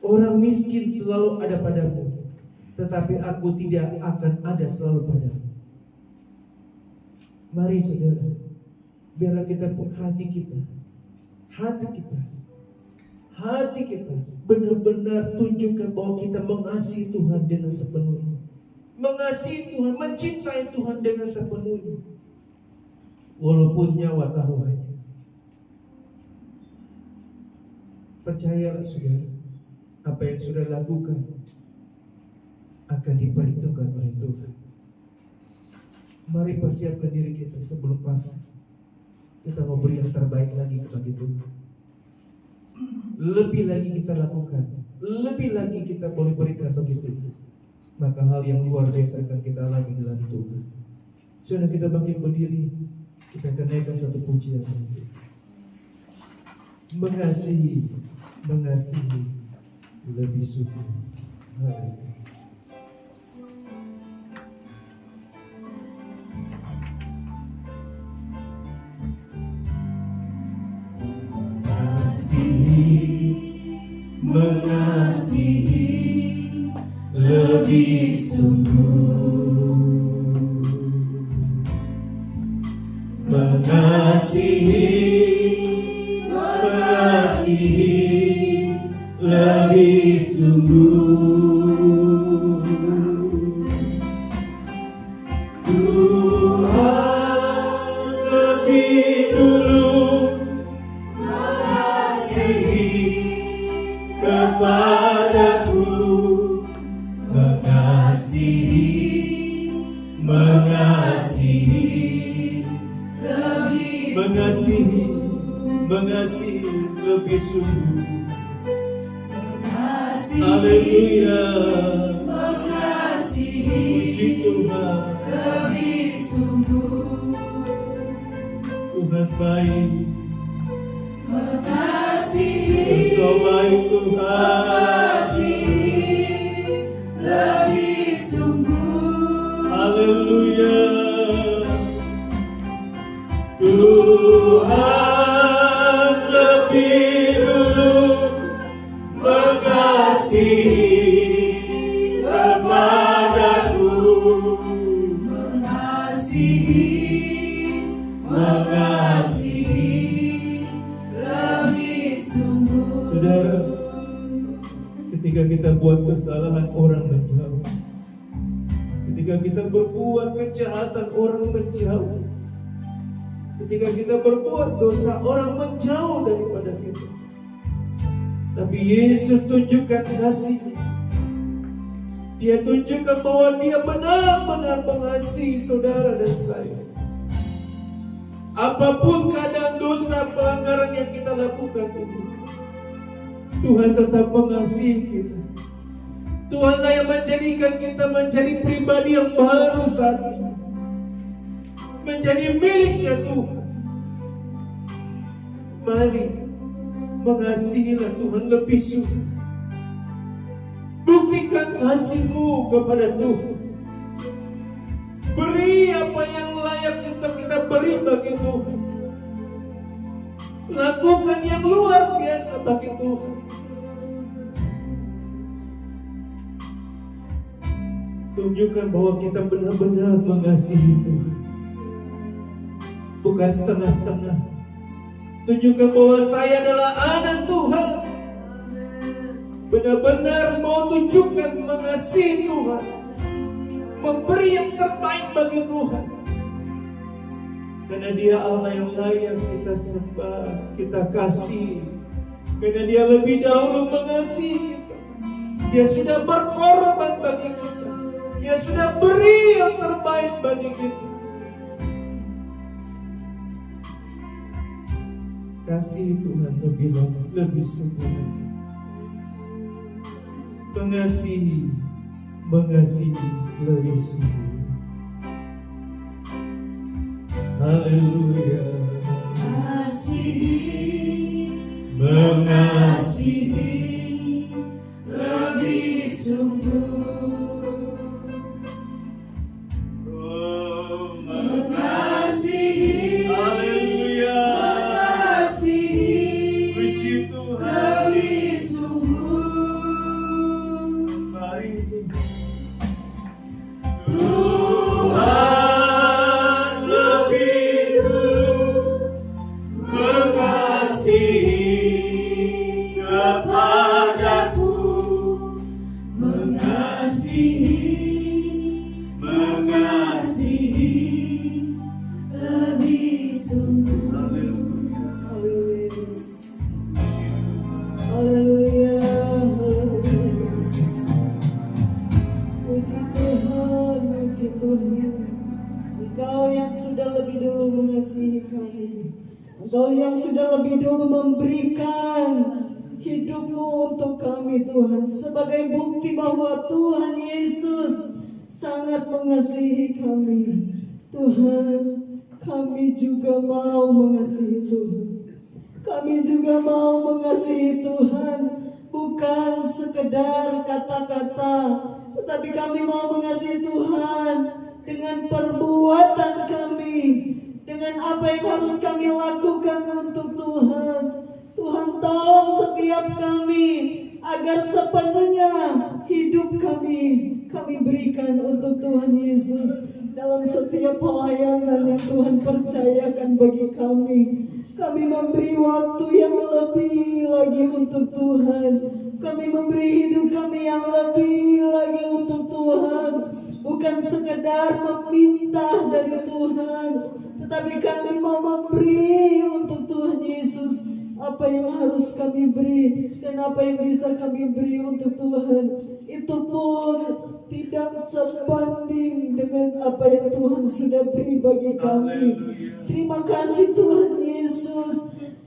Orang miskin selalu ada padamu, tetapi aku tidak akan ada selalu padamu. Mari saudara, biarlah kita hati kita benar-benar tunjukkan bahwa kita mengasihi Tuhan dengan sepenuhnya. Mengasihi Tuhan, mencintai Tuhan dengan sepenuhnya. Walaupun nyawa taruhannya. Percayalah saudara, apa yang sudah lakukan akan diperhitungkan oleh Tuhan. Mari persiapkan diri kita sebelum Paskah. Kita mau beri yang terbaik lagi kepada Tuhan. Lebih lagi kita lakukan, lebih lagi kita boleh berikan begitu. Maka hal yang luar biasa akan kita alami dalam Tuhan. Sudah kita bangkit berdiri, kita akan naikkan satu pujian. Mengasihi, mengasihi lebih sungguh. Haleluya. Mengasihi lebih sungguh, mengasihi lebih sungguh. Tuhan lebih dulu kepadaku, mengasihi lebih sungguh. Haleluya, puji Tuhan, lebih sungguh. Tuhan baik, Engkau baik Tuhan, lebih sungguh. Haleluya, Tuhan lebih dulu mengasihi kepadaku, mengasihi lebih sungguh. Saudara, ketika kita buat kesalahan orang menjauh, ketika kita berbuat kejahatan orang menjauh, ketika kita berbuat dosa orang menjauh daripada kita, tapi Yesus tunjukkan kasih. Dia tunjukkan bahwa Dia benar-benar mengasihi saudara dan saya. Apapun keadaan dosa pelanggaran yang kita lakukan itu, Tuhan tetap mengasihi kita. Tuhanlah yang menjadikan kita menjadi pribadi yang baru saat ini, menjadi miliknya Tuhan. Mari mengasihilah Tuhan lebih sungguh. Buktikan kasih-Mu kepada Tuhan. Beri apa yang layak untuk kita beri bagi Tuhan. Lakukan yang luar biasa bagi Tuhan. Tunjukkan bahwa kita benar-benar mengasihi Tuhan, bukan setengah-setengah. Tunjukkan bahwa saya adalah anak Tuhan. Benar-benar mau tunjukkan mengasihi Tuhan, memberi yang terbaik bagi Tuhan. Karena Dia Allah yang layak kita sembah, kita kasih. Karena Dia lebih dahulu mengasihi kita. Dia sudah berkorban bagi kita. Dia sudah beri yang terbaik bagi kita. Kasih Tuhan lebih sungguh. Mengasihi lebih sungguh. Haleluya. Mengasihi lebih sungguh. Oh, mengasihi. Haleluya. Mengasihi. Puji Tuhan. Lebih sungguh. Mari. Tuhan lebih dulu mengasihi kepada puji Tuhan. Engkau yang sudah lebih dulu mengasihi kami. Engkau yang sudah lebih dulu memberikan hidup-Mu untuk kami Tuhan. Sebagai bukti bahwa Tuhan Yesus sangat mengasihi kami. Tuhan, kami juga mau mengasihi Tuhan. Kami juga mau mengasihi Tuhan. Bukan sekedar kata-kata, tetapi kami mau mengasihi Tuhan dengan perbuatan kami, dengan apa yang harus kami lakukan untuk Tuhan. Tuhan, tolong setiap kami agar sepenuhnya hidup kami berikan untuk Tuhan Yesus dalam setiap pelayanan yang Tuhan percayakan bagi kami. Kami memberi waktu yang lebih lagi untuk Tuhan. Kami memberi hidup kami yang lebih lagi untuk Tuhan. Bukan sekedar meminta dari Tuhan, tetapi kami mau memberi untuk Tuhan Yesus apa yang harus kami beri dan apa yang bisa kami beri untuk Tuhan. Itu pun tidak sebanding dengan apa yang Tuhan sudah beri bagi kami. Terima kasih Tuhan Yesus.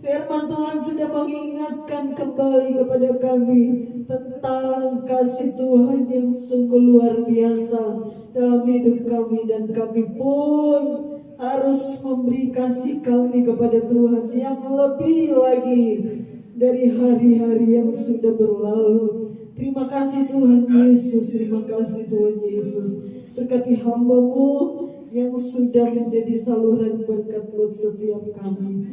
Firman Tuhan sudah mengingatkan kembali kepada kami tentang kasih Tuhan yang sungguh luar biasa dalam hidup kami, dan kami pun harus memberi kasih kami kepada Tuhan yang lebih lagi dari hari-hari yang sudah berlalu. Terima kasih Tuhan Yesus, terima kasih Tuhan Yesus. Berkati hamba-Mu yang sudah menjadi saluran berkat buat setiap kami.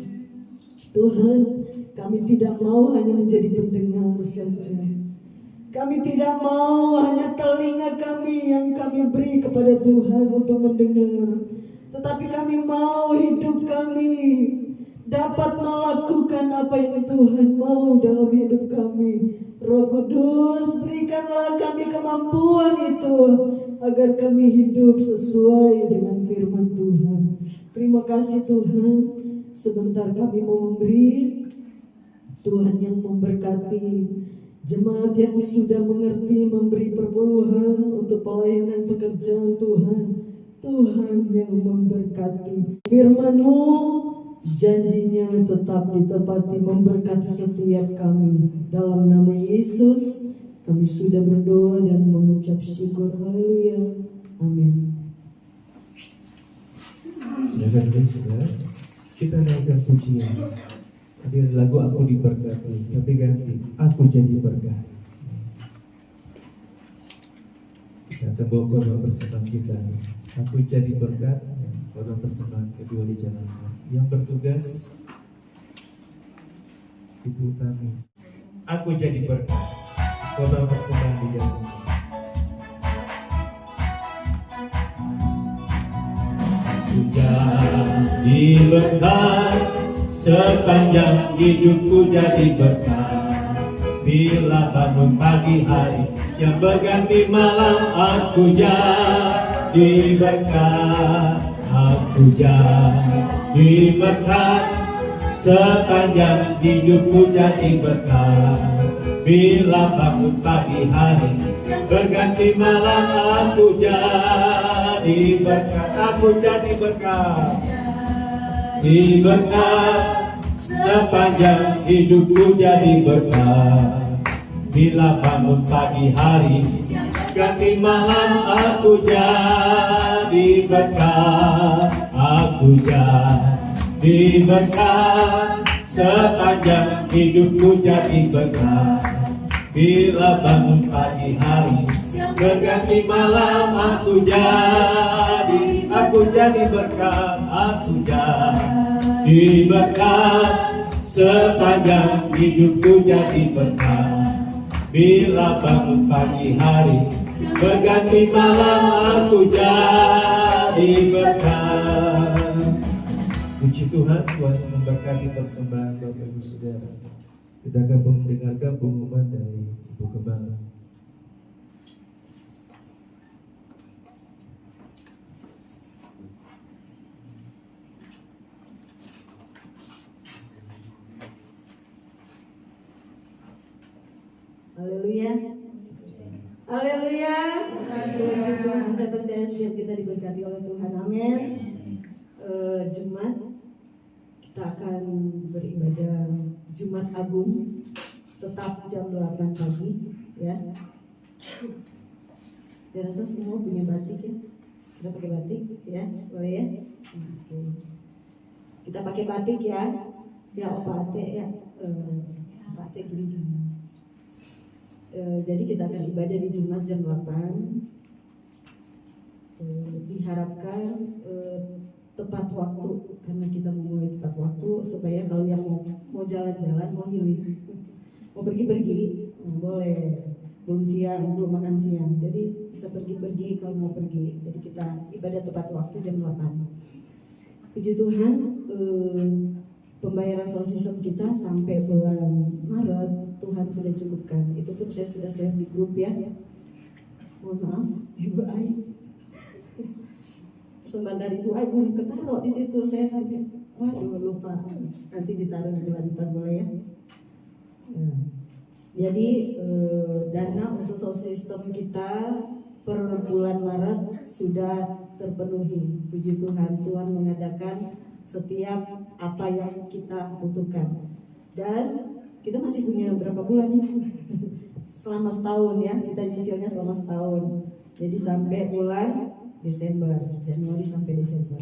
Tuhan, kami tidak mau hanya menjadi pendengar saja. Kami tidak mau hanya telinga kami yang kami beri kepada Tuhan untuk mendengar, tetapi kami mau hidup kami dapat melakukan apa yang Tuhan mau dalam hidup kami. Roh Kudus, berikanlah kami kemampuan itu agar kami hidup sesuai dengan firman Tuhan. Terima kasih Tuhan. Sebentar kami mau memberi, Tuhan yang memberkati jemaat yang sudah mengerti memberi perpuluhan untuk pelayanan pekerjaan Tuhan. Tuhan yang memberkati. Firman-Mu, janjinya tetap ditepati, memberkati setiap kami. Dalam nama Yesus kami sudah berdoa dan mengucap syukur. Haleluya. Amin. Saudara, kita naikkan pujian. Tadi ada lagu Aku Diberkati, tapi ganti Aku Jadi Berkat. Kita bawa kedua persembahan kita. Aku Jadi Berkat, kedua persembahan kedua dijalankan. Yang bertugas Ibu Tami. Aku Jadi Berkat, kedua persembahan dijalankan. Jadi berkat, sepanjang hidupku jadi berkat. Bila bangun pagi hari yang berganti malam, aku jadi berkat. Aku jadi berkat, sepanjang hidupku jadi berkat. Bila bangun pagi hari berganti malam, aku jadi berkat. Aku jadi berkat, di berkat, sepanjang hidupku jadi berkat. Bila bangun pagi hari ganti malam, aku jadi berkat. Aku jadi berkat, sepanjang hidupku jadi berkat. Bila bangun pagi hari berganti malam, aku jadi berkat. Aku jadi berkat, sepanjang hidupku jadi berkat. Bila bangun pagi hari berganti malam, aku jadi berkat. Puji Tuhan, Tuhan memberkati persembahan Bapak Ibu Saudara. Kita akan mendengarkan pengumuman dari Ibu Gembala. Haleluya. Haleluya. Puji Tuhan, saya percaya setiap kita diberkati oleh Tuhan. Amin. Jumat kita akan beribadah Jumat Agung, tetap jam 8 pagi, ya. Saya rasa semua punya batik ya. Kita pakai batik, ya, boleh ya. Oke. Kita pakai batik ya. Ya, batik ya. Batik gini. Jadi kita akan ibadah di Jumat jam 8. Diharapkan tepat waktu, karena kita memulai tepat waktu supaya kalau yang mau jalan-jalan, mau healing, mau pergi-pergi, boleh. Belum siang, belum makan siang, jadi bisa pergi-pergi kalau mau pergi. Jadi kita ibadah tepat waktu jam 8. Puji Tuhan, pembayaran sound system kita sampai bulan Maret Tuhan sudah cukupkan. Itu pun saya sudah share di grup ya. Mohon maaf, Ibu Ai. Persembahan dari Ibu Ai belum ketaruh di situ. Saya sampai waduh lupa. Nanti ditaruh di lantai boleh ya. Jadi dana untuk sound system kita per bulan Maret sudah terpenuhi. Puji Tuhan, Tuhan mengadakan setiap apa yang kita butuhkan. Dan kita masih punya berapa bulan ya? Selama setahun ya, kita nyicilnya selama setahun. Jadi sampai bulan Desember, Januari sampai Desember.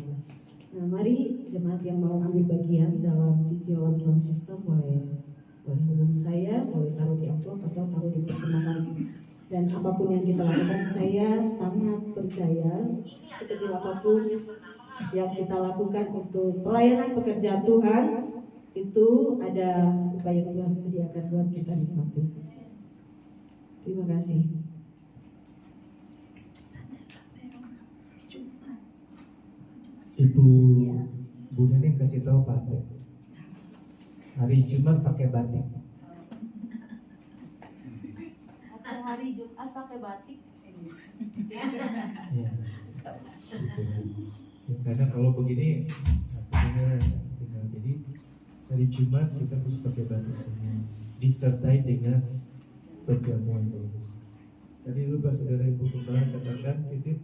Nah, mari jemaat yang mau ambil bagian dalam cicilan sound system boleh hubungi saya, boleh taruh di amplop atau taruh di persembahan. Dan apapun yang kita lakukan, saya sangat percaya sekecil apapun yang kita lakukan untuk pelayanan pekerjaan Tuhan, itu ada upaya yang Tuhan sediakan buat kita nikmati. Terima kasih. Ibu Bu Neneng kasih tahu Pak Teh, hari Jumat pakai batik. Hari Jumat pakai batik. Ya, gitu. Ya, karena kalau begini, jadi hari Jumat kita harus pakai batik semua, disertai dengan perjamuan dulu. Tadi lupa saudara Ibu Gembala katakan titip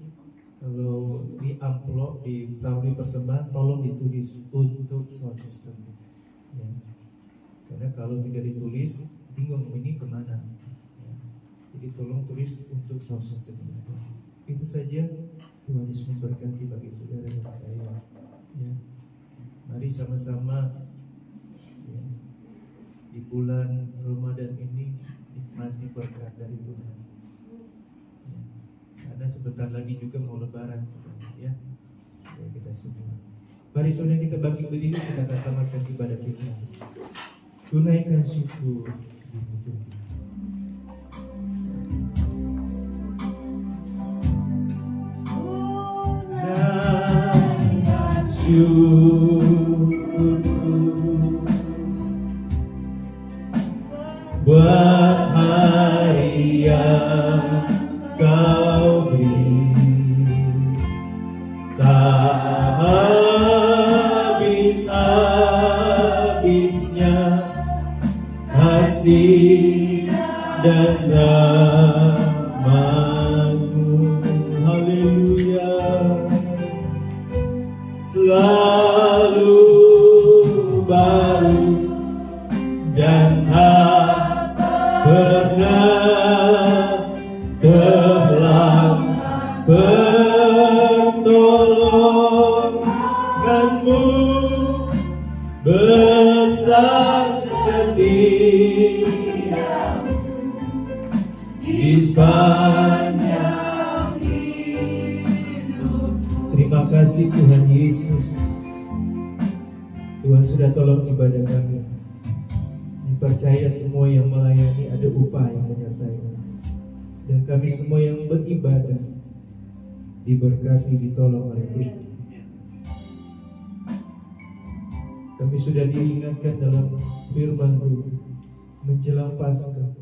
kalau di amplop ditaruh di persembahan tolong ditulis untuk sound system. Ya. Karena kalau tidak ditulis bingung ini kemana. Ya. Jadi tolong tulis untuk sound system. Itu saja. Tuhan Yesus memberkati bagi saudara dan saya. Ya. Mari sama-sama ya, di bulan Ramadan ini nikmati berkat dari Tuhan. Ya. Karena sebentar lagi juga mau Lebaran, ya. Ya kita semua. Mari saudara kita bangkit berdiri, kita akan tamatkan ibadah kita. Tunaikan syukur di hidup. Syukurku buat hari yang Kau beri, tak habis-habisnya kasih dan rahmat-Mu. Haleluya. Selalu baru dan tak pernah telah pertolongan-Mu besar setia-Mu di sepanjang hidupku. Terima kasih Tuhan Yesus. Tuhan sudah tolong ibadah kami. Percaya semua yang melayani ada upah yang menyertai. Dan kami semua yang beribadah diberkati, ditolong oleh Tuhan. Kami sudah diingatkan dalam firman Tuhan menjelang Paskah,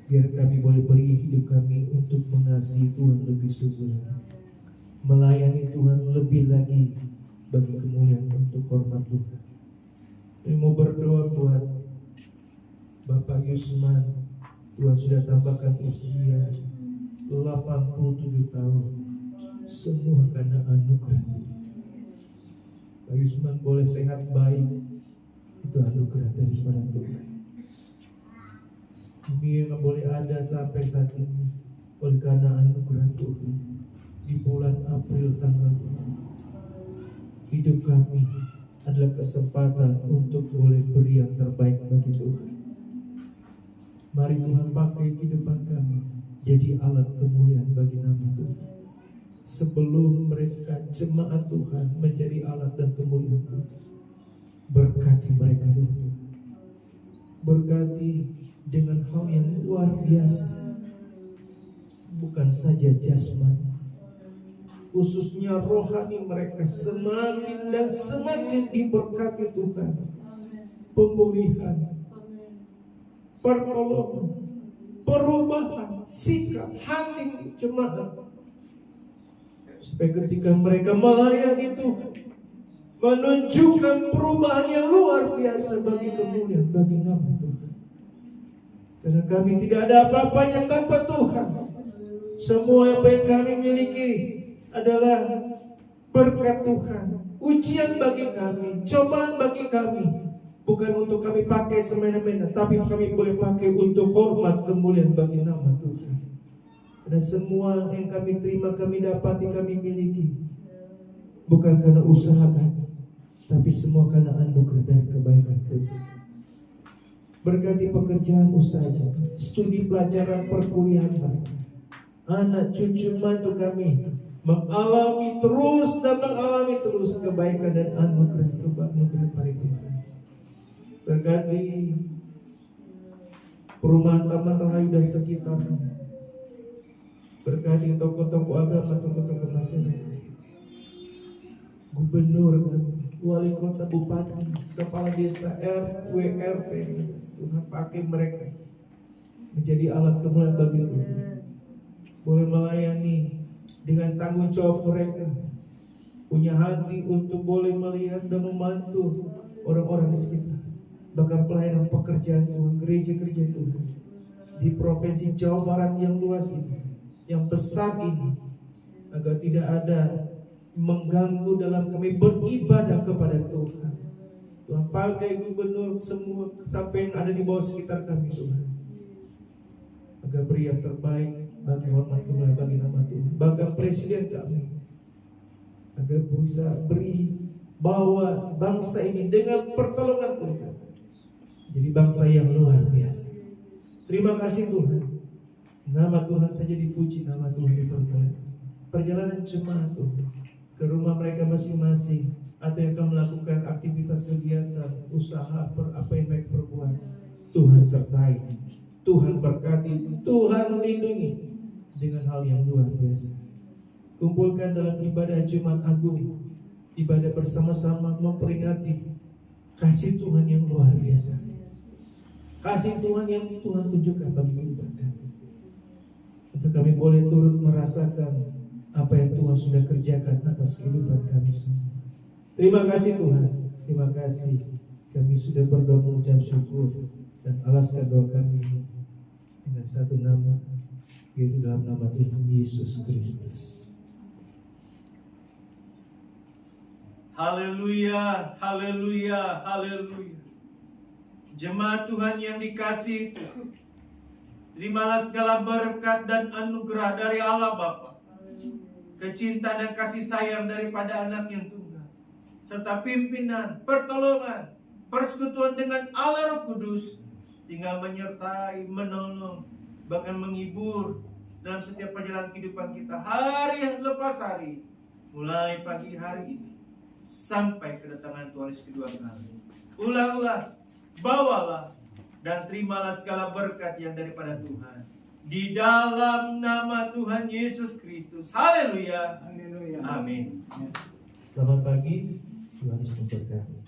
biar kami boleh beri hidup kami untuk mengasihi Tuhan lebih sungguh, melayani Tuhan lebih lagi bagi kemuliaan untuk hormat Tuhan. Kami mau berdoa buat Bapak Yusman. Tuhan sudah tambahkan usia 87 tahun. Semua karena anugerah Tuhan. Pak Yusman boleh sehat baik, itu anugerah daripada Tuhan. Ini yang boleh ada sampai saat ini oleh karena anugerah Tuhan. Di bulan April tanggal 7, hidup kami adalah kesempatan untuk boleh beri yang terbaik bagi Tuhan. Mari Tuhan pakai kehidupan kami jadi alat kemuliaan bagi nama Tuhan. Sebelum mereka jemaat Tuhan menjadi alat dan kemuliaan Tuhan, berkati mereka dulu. Berkati dengan hal yang luar biasa, bukan saja jasmani, khususnya rohani mereka semakin dan semakin diberkati Tuhan. Pemulihan, pertolongan, perubahan sikap hati jemaat, supaya ketika mereka melayani Tuhan, menunjukkan perubahan yang luar biasa bagi kemuliaan bagi nama Tuhan. Karena kami tidak ada apa-apanya tanpa Tuhan. Semua apa yang kami miliki adalah berkat Tuhan. Ujian bagi kami, cobaan bagi kami, bukan untuk kami pakai semena-mena, tapi kami boleh pakai untuk hormat kemuliaan bagi nama Tuhan. Dan semua yang kami terima, kami dapati, kami miliki, bukan karena usaha kami, tapi semua karena anugerah dari kebaikan Tuhan. Berkati pekerjaan usaha, studi pelajaran perkuliahan mereka, anak cucu mantu kami mengalami terus dan mengalami terus kebaikan dan anugerah dari Tuhan. Berkati perumahan Taman Rahayu dan sekitarnya. Berkati tokoh-tokoh agama, tokoh-tokoh masyarakat, gubernur, wali kota, bupati, kepala desa, RW, RT. Tuhan pakai mereka menjadi alat kemuliaan bagi Tuhan. Boleh melayani dengan tanggung jawab mereka, punya hati untuk boleh melihat dan membantu orang-orang di sekitar. Bahkan pelayanan pekerjaan Tuhan, gereja-gereja Tuhan di provinsi Jawa Barat yang luas ini, yang besar ini, agar tidak ada mengganggu dalam kami beribadah kepada Tuhan. Tuhan pakai gubernur semua sampai yang ada di bawah sekitar kami Tuhan, agar beri yang terbaik bagi hormat kemuliaan bagi nama Tuhan. Bahkan presiden kami agar bisa beri bawa bangsa ini dengan pertolongan Tuhan jadi bangsa yang luar biasa. Terima kasih Tuhan. Nama Tuhan saja dipuji, nama Tuhan dipermuliakan. Perjalanan jemaat Tuhan ke rumah mereka masing-masing, atau yang akan melakukan aktivitas kegiatan, usaha, apa yang mereka perbuat, Tuhan sertai, Tuhan berkati, Tuhan lindungi dengan hal yang luar biasa. Kumpulkan dalam ibadah Jumat Agung, ibadah bersama-sama memperingati kasih Tuhan yang luar biasa, kasih Tuhan yang Tuhan tunjukkan bagi kehidupan kami, untuk kami boleh turut merasakan apa yang Tuhan sudah kerjakan atas kehidupan kami semua. Terima kasih Tuhan, terima kasih. Kami sudah berdoa mengucap syukur dan alaskan doa kami dengan satu nama, yaitu dalam nama Tuhan Yesus Kristus. Haleluya, haleluya, haleluya. Jemaat Tuhan yang dikasihi Tuhan, terimalah segala berkat dan anugerah dari Allah Bapa, kecintaan dan kasih sayang daripada anak yang tunggal, serta pimpinan, pertolongan, persekutuan dengan Allah Roh Kudus, tinggal menyertai, menolong, bahkan menghibur dalam setiap perjalanan kehidupan kita, hari lepas hari, mulai pagi hari ini sampai kedatangan Tuhan Yesus kedua kali. Ulanglah, bawalah, dan terimalah segala berkat yang daripada Tuhan, di dalam nama Tuhan Yesus Kristus. Haleluya. Haleluya. Amin. Selamat pagi, Tuhan Yesus memberkati.